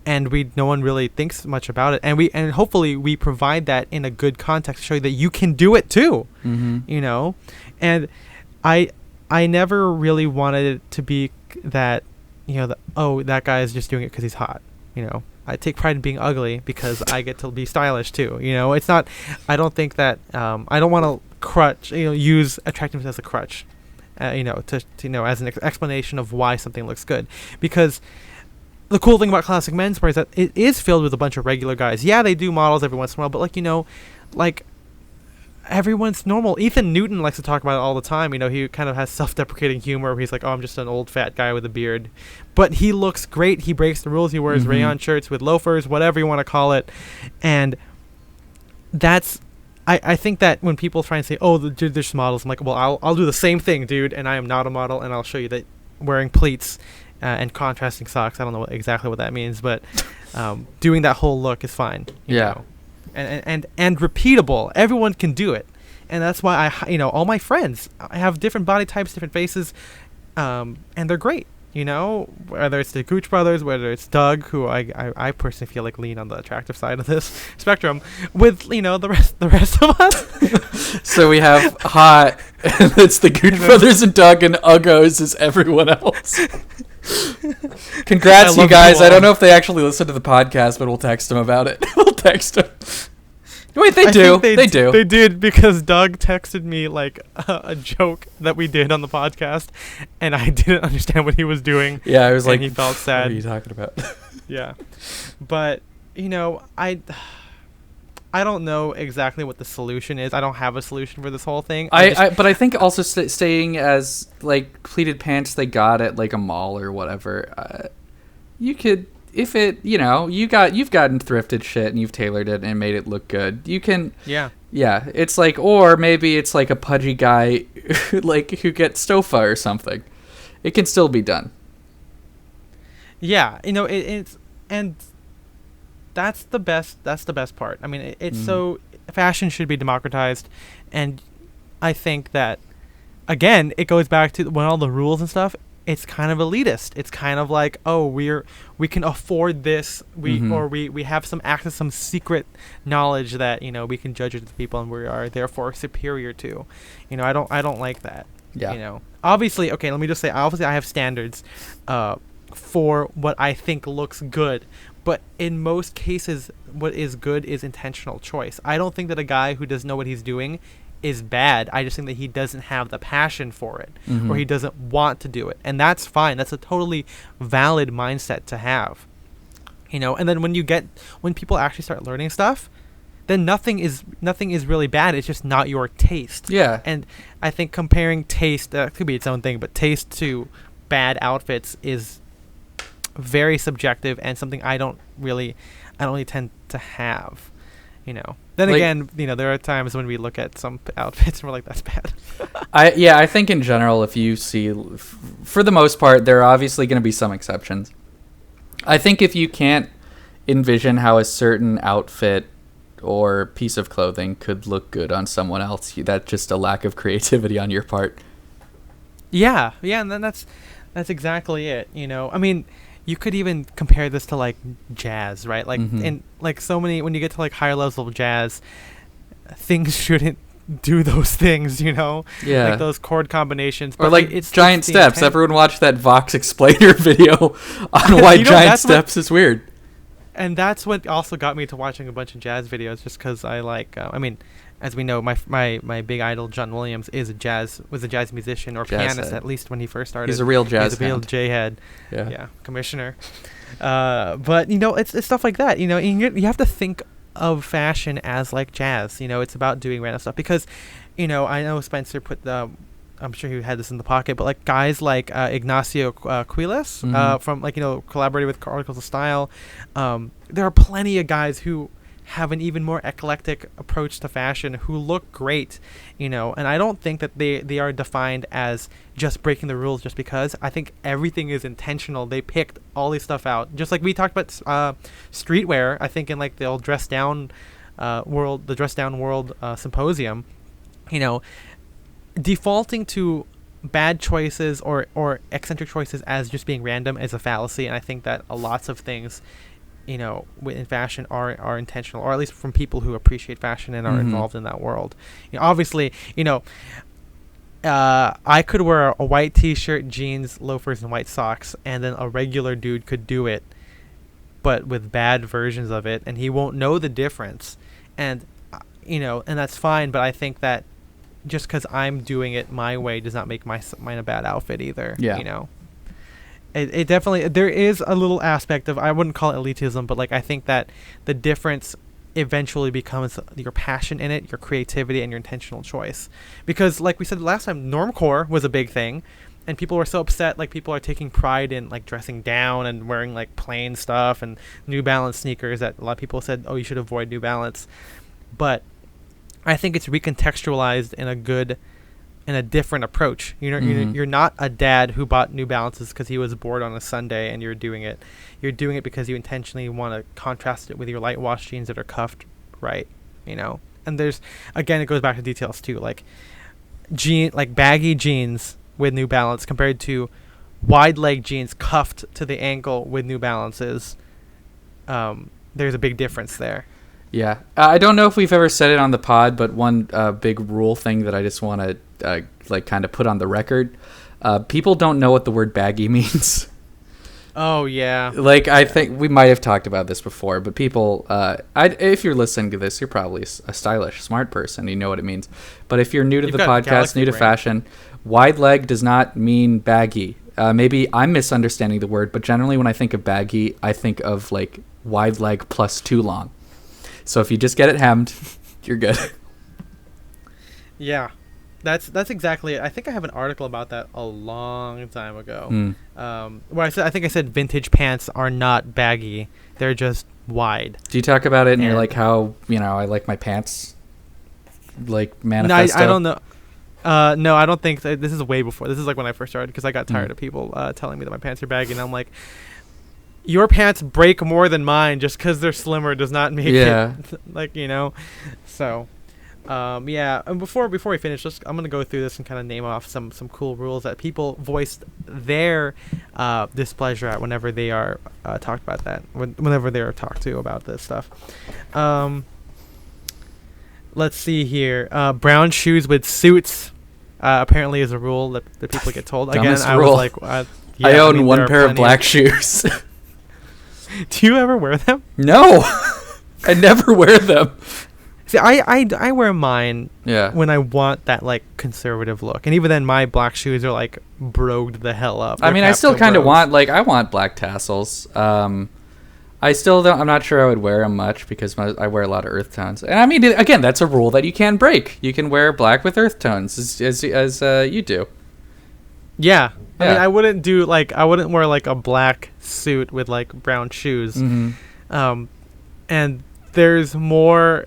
and no one really thinks much about it, and hopefully we provide that in a good context to show you that you can do it too. Mm-hmm. And I never really wanted it to be that that guy is just doing it because he's hot. I take pride in being ugly because I get to be stylish too. It's not. I don't think that. I don't want to use attractiveness as a crutch. As an explanation of why something looks good. Because the cool thing about classic menswear is that it is filled with a bunch of regular guys. Yeah, they do models every once in a while, but everyone's normal. Ethan Newton likes to talk about it all the time. He kind of has self-deprecating humor where he's like, oh, I'm just an old fat guy with a beard. But he looks great. He breaks the rules. He wears rayon shirts with loafers, whatever you want to call it. And that's... I think that when people try and say, oh, dude, there's models, I'm like, well, I'll do the same thing, dude, and I am not a model, and I'll show you that wearing pleats and contrasting socks, I don't know exactly what that means, but doing that whole look is fine. Yeah. And repeatable. Everyone can do it. And that's why all my friends, I have different body types, different faces, and they're great. Whether it's the Gooch brothers, whether it's Doug, who I personally feel like lean on the attractive side of this spectrum, with the rest of us. So we have hot, and it's the Gooch brothers and Doug, and Uggos is everyone else. Congrats, you guys. I don't know if they actually listen to the podcast, but we'll text them about it. We'll text them. Wait, they do. They do. They did, because Doug texted me like a joke that we did on the podcast, and I didn't understand what he was doing. Yeah, I was like, he felt sad. What are you talking about? Yeah, but I don't know exactly what the solution is. I don't have a solution for this whole thing. But I think also staying as like pleated pants they got at like a mall or whatever. You could. If it, you've gotten thrifted shit and you've tailored it and made it look good, you can. Yeah. It's like, or maybe it's like a pudgy guy, who gets Stofa or something. It can still be done. Yeah, it's and that's the best. That's the best part. I mean, it's so fashion should be democratized, and I think that again, it goes back to when all the rules and stuff. It's kind of elitist. It's kind of like, oh, we can afford this. We have some access, some secret knowledge that we can judge it to people, and we are therefore superior to. I don't like that. Yeah. Obviously, okay. Let me just say, obviously, I have standards for what I think looks good. But in most cases, what is good is intentional choice. I don't think that a guy who doesn't know what he's doing is bad. I just think that he doesn't have the passion for it, or he doesn't want to do it, and that's fine. That's a totally valid mindset to have, and then when people actually start learning stuff, then nothing is really bad. It's just not your taste. Yeah. And I think comparing taste, could be its own thing, but taste to bad outfits is very subjective and something I don't really tend to have. Then again, there are times when we look at some outfits and we're like, that's bad. I think in general, if you see, for the most part, there are obviously going to be some exceptions. I think if you can't envision how a certain outfit or piece of clothing could look good on someone else, that's just a lack of creativity on your part. Yeah, and then that's exactly it. I mean, you could even compare this to like jazz, right? Like in like so many, when you get to like higher levels of jazz, things shouldn't do those things, Yeah. like those chord combinations. Or like it's giant steps. Everyone watched that Vox explainer video on why giant steps is weird. And that's what also got me to watching a bunch of jazz videos, just because I like. I mean, as we know, my big idol John Williams was a jazz musician or pianist, at least when he first started. He's a real jazz. He's a real J-head. Yeah, commissioner. But it's stuff like that. And you have to think of fashion as like jazz. It's about doing random stuff because, I know Spencer put the. I'm sure he had this in the pocket, but like guys like Ignacio Quiles from like collaborated with Articles of Style. There are plenty of guys who have an even more eclectic approach to fashion who look great, and I don't think that they are defined as just breaking the rules just because. I think everything is intentional. They picked all this stuff out, just like we talked about streetwear. I think in like the old Dress Down World symposium, defaulting to bad choices or eccentric choices as just being random is a fallacy, and I think that lots of things in fashion are intentional, or at least from people who appreciate fashion and are involved in that world. Obviously, I could wear a white t-shirt, jeans, loafers, and white socks, and then a regular dude could do it, but with bad versions of it, and he won't know the difference, and and that's fine. But I think that just because I'm doing it my way does not make mine a bad outfit either. Yeah. It definitely, there is a little aspect of, I wouldn't call it elitism, but like I think that the difference eventually becomes your passion in it, your creativity, and your intentional choice. Because like we said last time, normcore was a big thing, and people were so upset. Like people are taking pride in like dressing down and wearing like plain stuff and New Balance sneakers that a lot of people said, oh, you should avoid New Balance. But I think it's recontextualized in a different approach. You're not a dad who bought New Balances because he was bored on a Sunday, and you're doing it because you intentionally want to contrast it with your light wash jeans that are cuffed right. And there's, again, it goes back to details too, like baggy jeans with New Balance compared to wide leg jeans cuffed to the ankle with New Balances. There's a big difference there. Yeah. I don't know if we've ever said it on the pod, but one big rule thing that I just want to kind of put on the record. People don't know what the word baggy means. Oh, yeah. I think we might have talked about this before, but people, if you're listening to this, you're probably a stylish, smart person. You know what it means. But if you're new to the podcast, new to fashion, wide leg does not mean baggy. Maybe I'm misunderstanding the word, but generally when I think of baggy, I think of like wide leg plus too long. So if you just get it hemmed, you're good. Yeah, that's exactly it. I think I have an article about that a long time ago. Where I think I said vintage pants are not baggy; they're just wide. Do you talk about it? And you're like, how I like my pants, like manifesto. No, I don't know. No, I don't think this is way before. This is like when I first started, because I got tired of people telling me that my pants are baggy, and I'm like, your pants break more than mine. Just because they're slimmer does not make it So, And before we finish, I'm gonna go through this and kind of name off some cool rules that people voiced their displeasure at whenever they are talked about that. Whenever they are talked to about this stuff. Let's see here. Brown shoes with suits apparently is a rule that people get told. Again, I was like, I own one pair of black shoes. Do you ever wear them? No, I never wear them. See, I wear mine when I want that like conservative look, and even then, my black shoes are like brogued the hell up. I mean, I still kind of want I want black tassels. I still don't. I'm not sure I would wear them much because I wear a lot of earth tones, and I mean, again, that's a rule that you can break. You can wear black with earth tones, as you do. Yeah. I mean, I wouldn't wear like a black suit with like brown shoes. And there's more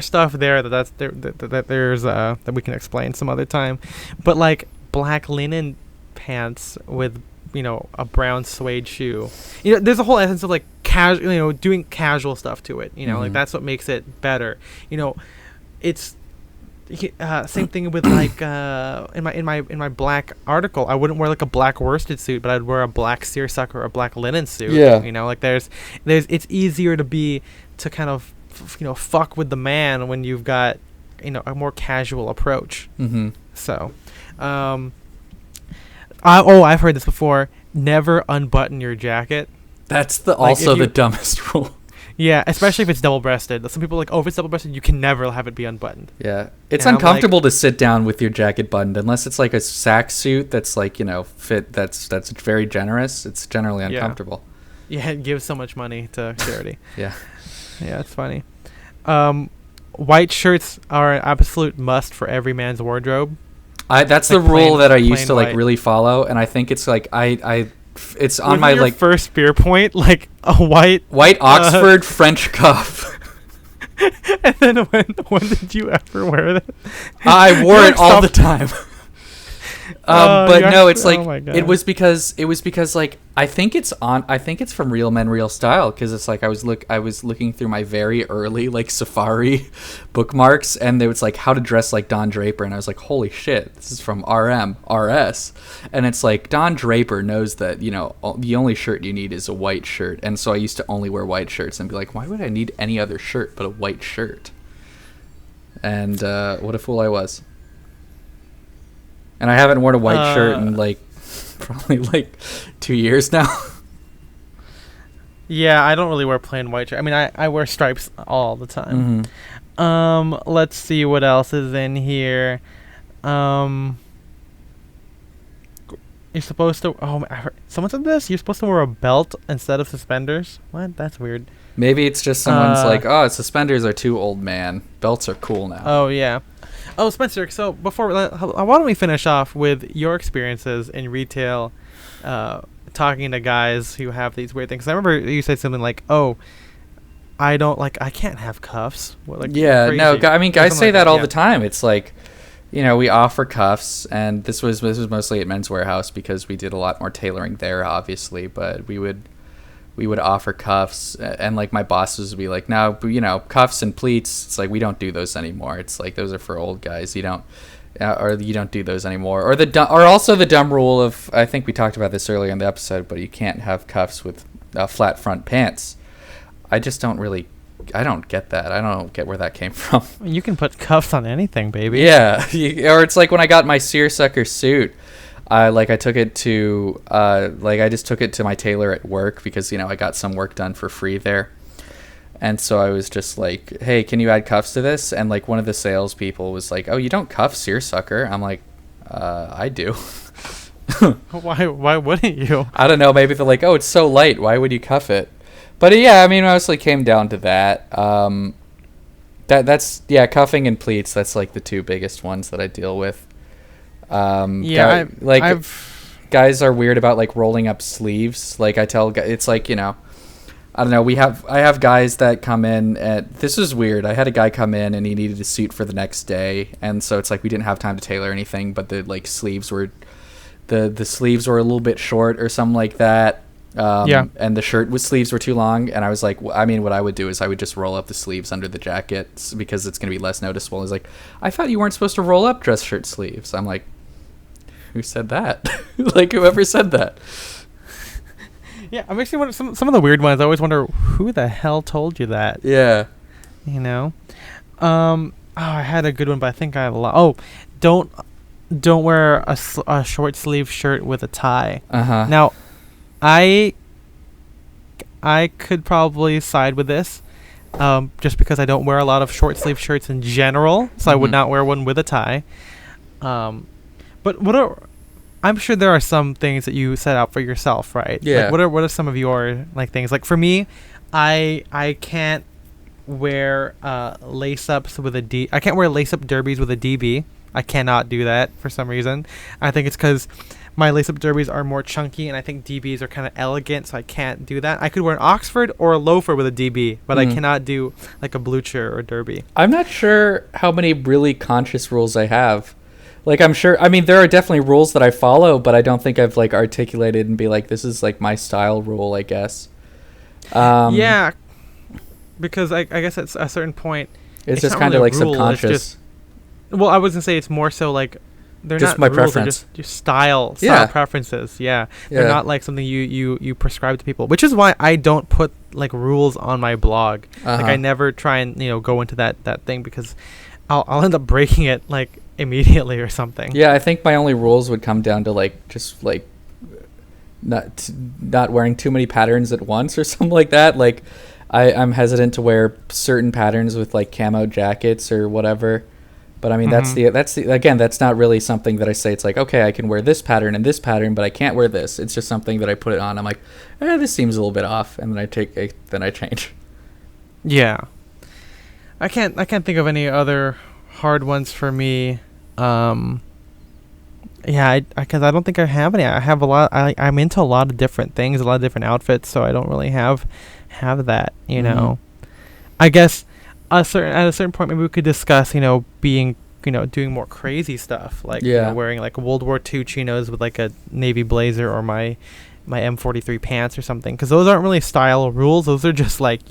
stuff there that we can explain some other time. But like black linen pants with a brown suede shoe. There's a whole essence of like casual, doing casual stuff to it. Like that's what makes it better. It's same thing with like in my black article, I wouldn't wear like a black worsted suit, but I'd wear a black seersucker or a black linen suit. Yeah. Like there's it's easier to kind of fuck with the man when you've got a more casual approach. So I've heard this before. Never unbutton your jacket. That's also the dumbest rule. Yeah, especially if it's double-breasted. Some people are like, if it's double-breasted, you can never have it be unbuttoned. Yeah, it's uncomfortable to sit down with your jacket buttoned unless it's like a sack suit that's like fit. That's very generous. It's generally uncomfortable. Yeah, it gives so much money to charity. Yeah, it's funny. White shirts are an absolute must for every man's wardrobe. That's like the rule that I used to like really follow, and I think it's like it's on my like first beer point, like a white Oxford French cuff. And then when did you ever wear that? I wore it all the time. But no, it's like it was because like I think it's from Real Men Real Style, because it's like I was looking through my very early like Safari bookmarks, and it was like how to dress like Don Draper, and I was like, holy shit, this is from RS, and it's like Don Draper knows that the only shirt you need is a white shirt, and so I used to only wear white shirts and be like, why would I need any other shirt but a white shirt? And what a fool I was. And I haven't worn a white shirt in like probably like 2 years now. Yeah, I don't really wear plain white shirt. I mean, I wear stripes all the time. Let's see what else is in here. You're supposed to. I heard, someone said this. You're supposed to wear a belt instead of suspenders. What? That's weird. Maybe it's just someone's like, suspenders are too old, man. Belts are cool now. Oh yeah. Oh, Spencer, so why don't we finish off with your experiences in retail, talking to guys who have these weird things. I remember you said something like, I can't have cuffs. Crazy. No, I mean, guys say that all the time. It's like, we offer cuffs, and this was mostly at Men's Warehouse because we did a lot more tailoring there, obviously, but we would offer cuffs, and like my bosses would be like, no, cuffs and pleats, it's like we don't do those anymore. It's like those are for old guys. You don't do those anymore. Or also the dumb rule of, I think we talked about this earlier in the episode, but you can't have cuffs with flat front pants. I don't get that. I don't get where that came from. You can put cuffs on anything, baby. Yeah, or it's like when I got my seersucker suit. I took it to I just took it to my tailor at work because I got some work done for free there, and so I was just like, hey, can you add cuffs to this? And like one of the salespeople was like, oh, you don't cuff seersucker? I'm like, I do. Why wouldn't you? I don't know, maybe they're like, oh, it's so light, why would you cuff it? But yeah, I mean, mostly came down to that. That's cuffing and pleats. That's like the two biggest ones that I deal with. Guys are weird about like rolling up sleeves. Like I tell guys, it's like, I don't know. I have guys that come in, and this is weird. I had a guy come in and he needed a suit for the next day, and so it's like we didn't have time to tailor anything, but the like sleeves were, the sleeves were a little bit short or something like that. And the shirt sleeves were too long, and I was like, what I would do is I would just roll up the sleeves under the jacket because it's gonna be less noticeable. He's like, I thought you weren't supposed to roll up dress shirt sleeves. I'm like, who said that? Like, whoever said that. Yeah, I'm actually some of the weird ones. I always wonder who the hell told you that. Yeah. I had a good one, but I think I lost. Don't wear a short sleeve shirt with a tie. Now, I could probably side with this, just because I don't wear a lot of short sleeve shirts in general, so I would not wear one with a tie. But I'm sure there are some things that you set out for yourself, right? Yeah. Like what are some of your like things? Like for me, I can't wear lace ups with a D. I can't wear lace up derbies with a DB. I cannot do that for some reason. I think it's because my lace up derbies are more chunky, and I think DBs are kind of elegant, so I can't do that. I could wear an Oxford or a loafer with a DB, but I cannot do like a Blucher or derby. I'm not sure how many really conscious rules I have. Like, I'm sure, I mean, there are definitely rules that I follow, but I don't think I've, like, articulated and be like, this is, like, my style rule, I guess. Yeah, because I guess at a certain point, it's just not kind of, really like, a rule, subconscious. Well, I was going to say it's more so, like, they're Just not my rules, preference. they're just style Yeah. preferences. Yeah. Yeah. They're not, like, something you prescribe to people, which is why I don't put, like, rules on my blog. Like, I never try and, go into that thing, because I'll end up breaking it, like, immediately or something. Yeah, I think my only rules would come down to, like, just, like, not wearing too many patterns at once or something like that. Like, I'm hesitant to wear certain patterns with, like, camo jackets or whatever. But I mean, that's the again, that's not really something that I say. It's like, okay, I can wear this pattern and this pattern, but I can't wear this. It's just something that I put it on. I'm like, this seems a little bit off, and then I change. Yeah. I can't think of any other hard ones for me. Yeah, because I don't think I have any. I have a lot. I'm into a lot of different things, a lot of different outfits, so I don't really have that. You know, I guess at a certain point, maybe we could discuss, being, doing more crazy stuff, like wearing like World War II chinos with like a navy blazer, or my M43 pants or something. Because those aren't really style rules. Those are just like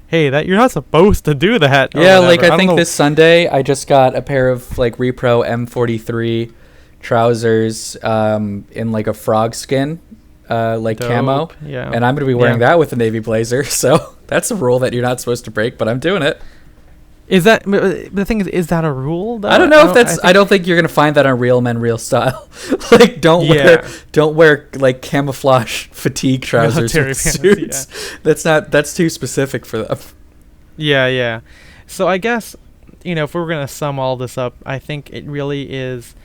hey, that you're not supposed to do that. Yeah, like I think this Sunday I just got a pair of like Repro M43 trousers in like a frog skin like Dope. camo. Yeah. And I'm going to be wearing that with a navy blazer. So that's a rule that you're not supposed to break, but I'm doing it. Is that the thing? Is that a rule, though? I don't know if that's. I don't think you're gonna find that on Real Men Real Style. Like, don't wear like camouflage fatigue trousers with suits. Yeah. That's too specific for them. Yeah. So I guess, if we were gonna sum all this up, I think it really is.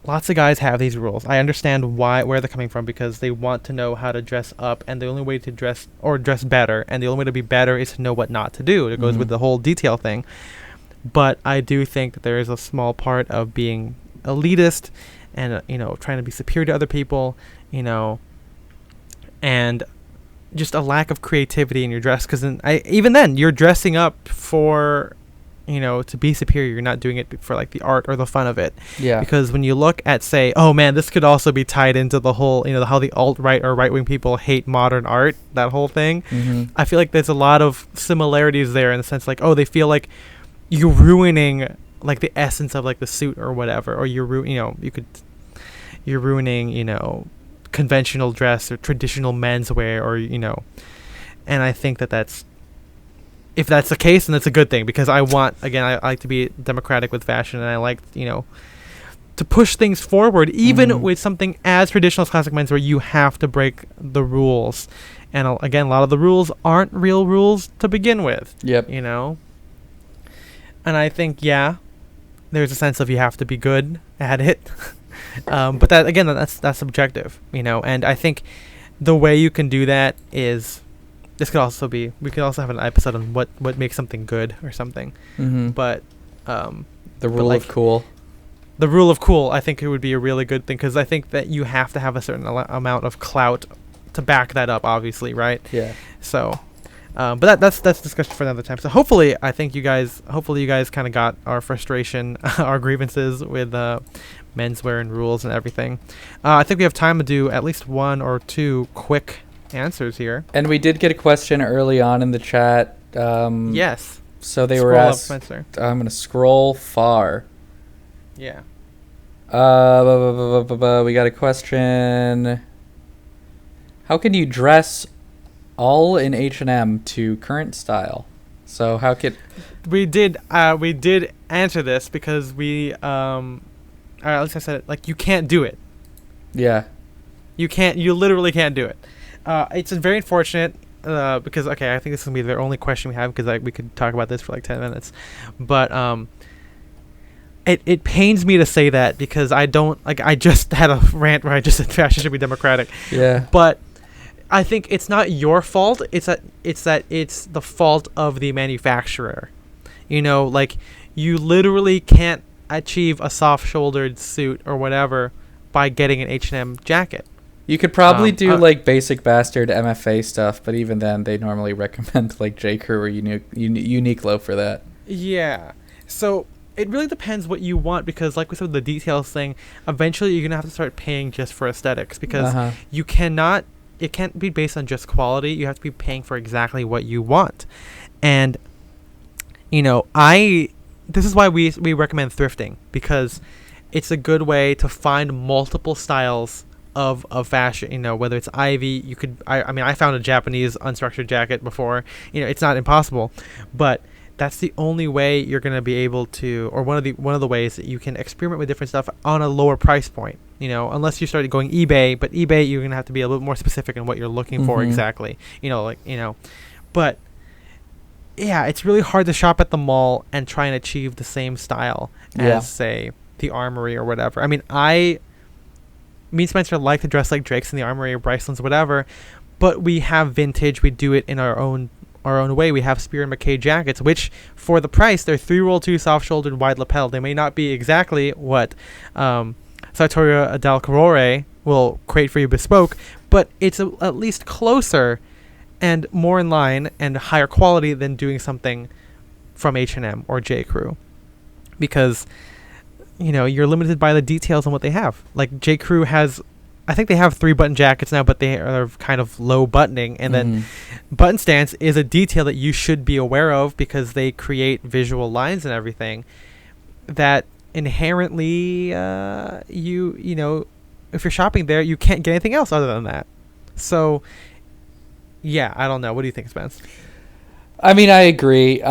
Lots of guys have these rules. I understand where they're coming from, because they want to know how to dress up, and the only way to dress better, and the only way to be better is to know what not to do. It goes with the whole detail thing. But I do think that there is a small part of being elitist and, trying to be superior to other people, and just a lack of creativity in your dress. Because even then, you're dressing up for, to be superior. You're not doing it for like the art or the fun of it. Yeah. Because when you look at, say, oh man, this could also be tied into the whole, how the alt-right or right-wing people hate modern art, that whole thing. I feel like there's a lot of similarities there, in the sense like, oh, they feel like you're ruining like the essence of like the suit or whatever, or you're ruining, conventional dress or traditional menswear, or, and I think that's, if that's the case, then that's a good thing, because I like to be democratic with fashion, and I like, to push things forward, even with something as traditional as classic menswear. You have to break the rules, and again, a lot of the rules aren't real rules to begin with. Yep. And I think, there's a sense of you have to be good at it, but that, again, that's subjective, and I think the way you can do that is. We could also have an episode on what makes something good or something. But the rule of cool. The rule of cool, I think it would be a really good thing, because I think that you have to have a certain amount of clout to back that up, obviously, right? Yeah. So, but that's discussion for another time. So hopefully you guys kind of got our frustration, our grievances with menswear and rules and everything. I think we have time to do at least one or two quick answers here. And we did get a question early on in the chat. Yes. So they were asked. I'm going to scroll far. Yeah. We got a question. How can you dress all in H&M to current style? So how could we did answer this, because we at least I said it, like, you can't do it. Yeah. You literally can't do it. It's very unfortunate, because, okay, I think this is going to be the only question we have, because we could talk about this for like 10 minutes. But it pains me to say that, because I just had a rant where I just said fashion should be democratic. Yeah. But I think it's not your fault. It's the fault of the manufacturer. Like, you literally can't achieve a soft-shouldered suit or whatever by getting an H&M jacket. You could probably do like basic bastard MFA stuff, but even then they normally recommend like J. Crew or Uniqlo for that. Yeah. So it really depends what you want, because like we said, the details thing, eventually you're gonna have to start paying just for aesthetics, because you cannot, it can't be based on just quality. You have to be paying for exactly what you want. And this is why we recommend thrifting, because it's a good way to find multiple styles of fashion. Whether it's Ivy, I found a Japanese unstructured jacket before. It's not impossible, but that's the only way you're going to be able to, or one of the ways that you can experiment with different stuff on a lower price point. Unless you started going eBay, but eBay, you're going to have to be a little more specific in what you're looking for exactly. But yeah, it's really hard to shop at the mall and try and achieve the same style as, say, the Armory or whatever. I mean, me and Spencer like to dress like Drake's in the Armory or Bryceland's, whatever, but we have vintage. We do it in our own way. We have Spear and McKay jackets, which for the price, they're 3-roll-2 soft-shouldered, wide lapel. They may not be exactly what Sartoria del Carrore will create for you bespoke, but it's at least closer and more in line and higher quality than doing something from H&M or J. Crew, because you're limited by the details on what they have. Like J. Crew has, I think they have 3-button jackets now, but they are kind of low buttoning, and then button stance is a detail that you should be aware of, because they create visual lines and everything that inherently if you're shopping there, you can't get anything else other than that. So yeah, I don't know. What do you think, Spence? I mean, I agree.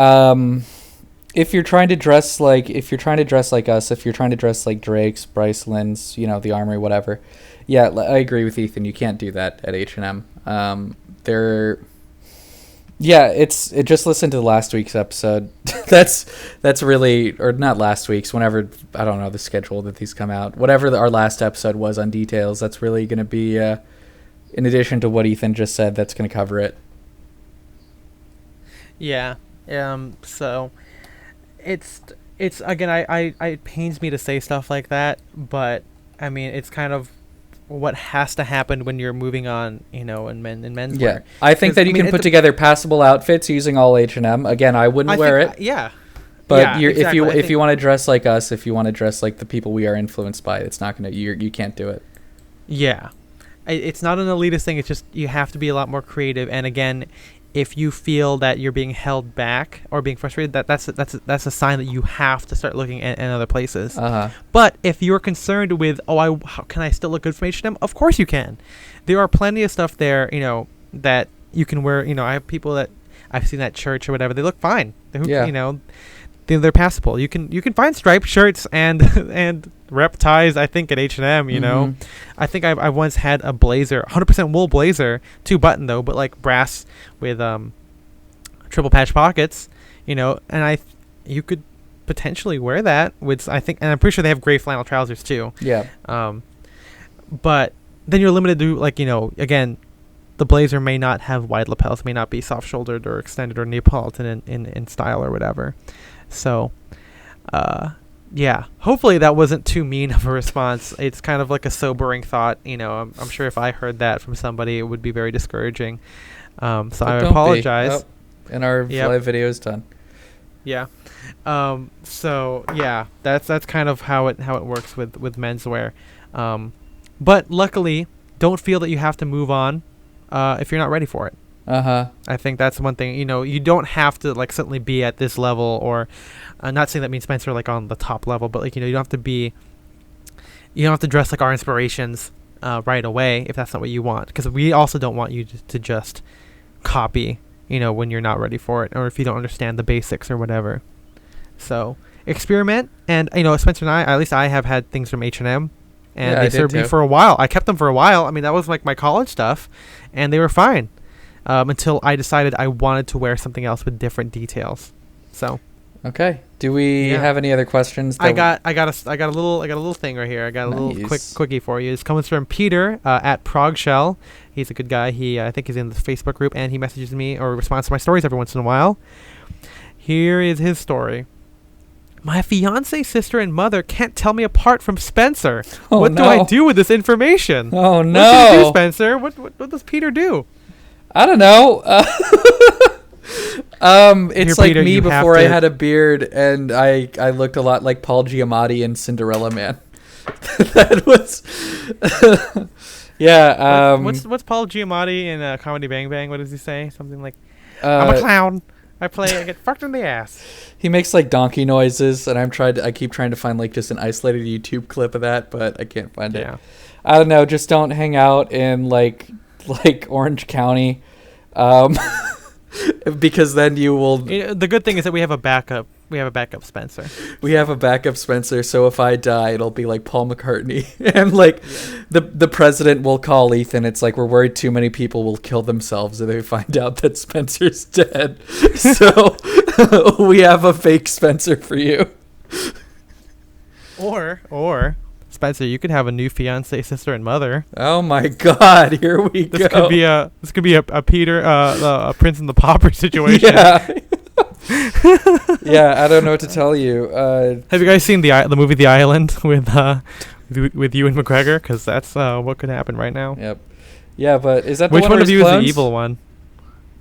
If you're trying to dress like us, if you're trying to dress like Drake's, Bryceland's, the Armory, whatever. Yeah, I agree with Ethan. You can't do that at H&M. Just listen to last week's episode. that's really, or not last week's, whenever, I don't know the schedule that these come out. Whatever our last episode was on details, that's really going to be, in addition to what Ethan just said, that's going to cover it. Yeah. So it's again, I it pains me to say stuff like that, but I mean, it's kind of what has to happen when you're moving on, in menswear. Yeah, I think that you can put together passable outfits using all H&M. Again, I wouldn't wear it. Yeah. But if you want to dress like us, if you want to dress like the people we are influenced by, it's not gonna, you can't do it. Yeah. It's not an elitist thing. It's just you have to be a lot more creative. And again, if you feel that you're being held back or being frustrated, that's a sign that you have to start looking at other places. But if you're concerned with, how can I still look good from H&M? Of course you can. There are plenty of stuff there, that you can wear. I have people that I've seen at church or whatever. They look fine. They're passable. You can find striped shirts and rep ties, I think, at H&M. I think I once had a blazer, 100% wool blazer, 2-button though, but like brass with triple patch pockets, and you could potentially wear that with, I think, and I'm pretty sure they have gray flannel trousers too. Yeah. But then you're limited to, like, again, the blazer may not have wide lapels, may not be soft shouldered or extended or Neapolitan in style or whatever. So, yeah, hopefully that wasn't too mean of a response. It's kind of like a sobering thought. I'm sure if I heard that from somebody, it would be very discouraging. So I apologize. And our live video is done. Yeah. So yeah, that's kind of how it works with menswear. But luckily, don't feel that you have to move on if you're not ready for it. I think that's one thing. You don't have to suddenly be at this level, or not saying that means Spencer on the top level, but you don't have to be. You don't have to dress like our inspirations right away if that's not what you want, because we also don't want you to just copy. When you're not ready for it, or if you don't understand the basics or whatever. So experiment, and Spencer and at least I have had things from H&M, and they served me for a while. I kept them for a while. I mean, that was my college stuff, and they were fine. Until I decided I wanted to wear something else with different details. So, okay. Do we have any other questions? I got a little thing right here. I got a little quickie for you. This comes from Peter at Prague Shell. He's a good guy. I think he's in the Facebook group, and he messages me or responds to my stories every once in a while. Here is his story. My fiance, sister, and mother can't tell me apart from Spencer. What do I do with this information? Oh no! What do you do, Spencer? What does Peter do? I don't know. It's Here, like Peter, me you have before I to- had a beard, and I looked a lot like Paul Giamatti in Cinderella Man. That was, yeah. What's Paul Giamatti in Comedy Bang Bang? What does he say? Something like, "I'm a clown. I get fucked in the ass." He makes like donkey noises, and I keep trying to find like just an isolated YouTube clip of that, but I can't find it. I don't know. Just don't hang out in like Orange County, because then you will. The good thing is that we have a backup. We have a backup Spencer. We have a backup Spencer, so if I die, it'll be like Paul McCartney, and like the president will call Ethan. It's like, we're worried too many people will kill themselves if they find out that Spencer's dead. So we have a fake Spencer for you. Or Spencer, you could have a new fiance, sister, and mother. Oh my God! Here we go. This could be a Peter, a Prince and the Pauper situation. Yeah. Yeah, I don't know what to tell you. Have you guys seen the movie The Island with Ewan McGregor? Because that's what could happen right now. Yep. Yeah, but is that the Which one one where of you clones? is the evil one?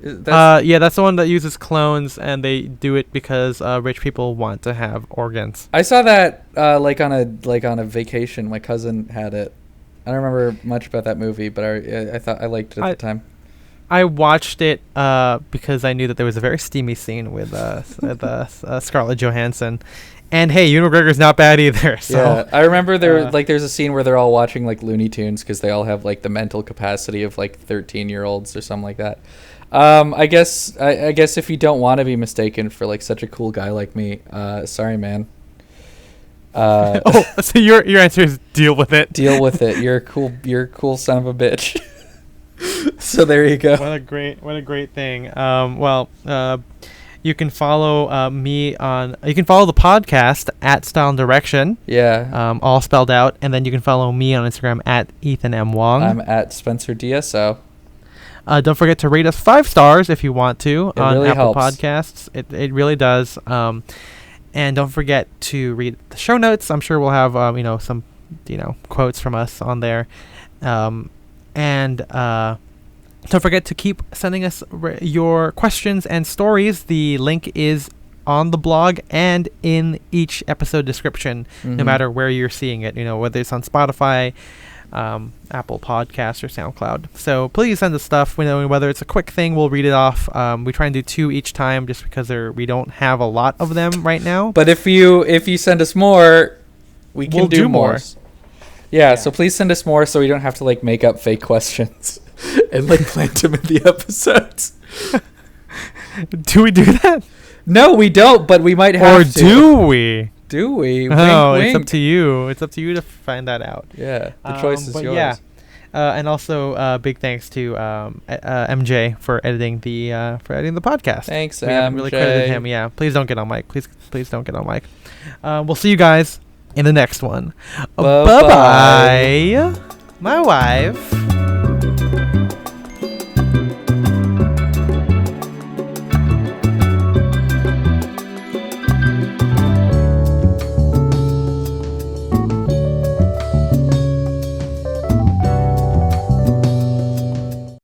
That's Yeah, that's the one that uses clones, and they do it because rich people want to have organs. I saw that like on a vacation. My cousin had it. I don't remember much about that movie, but I thought I liked it at the time. I watched it because I knew that there was a very steamy scene with Scarlett Johansson, and hey, Ewan McGregor's not bad either. So. Yeah, I remember there's a scene where they're all watching like Looney Tunes because they all have like the mental capacity of like 13-year-olds or something like that. I guess if you don't want to be mistaken for like such a cool guy like me, sorry, man. So your answer is deal with it. Deal with it. You're a cool son of a bitch. So there you go. What a great thing. You can follow me on. You can follow the podcast at Style and Direction. Yeah. All spelled out, and then you can follow me on Instagram at Ethan M. Wong. I'm at Spencer DSO. Don't forget to rate us 5 stars if you want to on really Apple helps. Podcasts. It really does. And don't forget to read the show notes. I'm sure we'll have some quotes from us on there. And don't forget to keep sending us your questions and stories. The link is on the blog and in each episode description, no matter where you're seeing it, whether it's on Spotify, Apple Podcasts, or SoundCloud. So please send us stuff. Whether it's a quick thing, we'll read it off. We try and do 2 each time just because we don't have a lot of them right now. But if you send us more, we'll do more. Yeah, so please send us more so we don't have to like make up fake questions and like plant them in the episodes. Do we do that? No, we don't, but we might have to. Or do we? Do we? Oh, wink, it's wink. up to you. It's up to you to find that out. Yeah, the choice is yours. Yeah. And also big thanks to MJ for editing the podcast. Thanks, we haven't really credited him. Yeah, please don't get on mic. Please don't get on mic. We'll see you guys in the next one. Bye bye, my wife.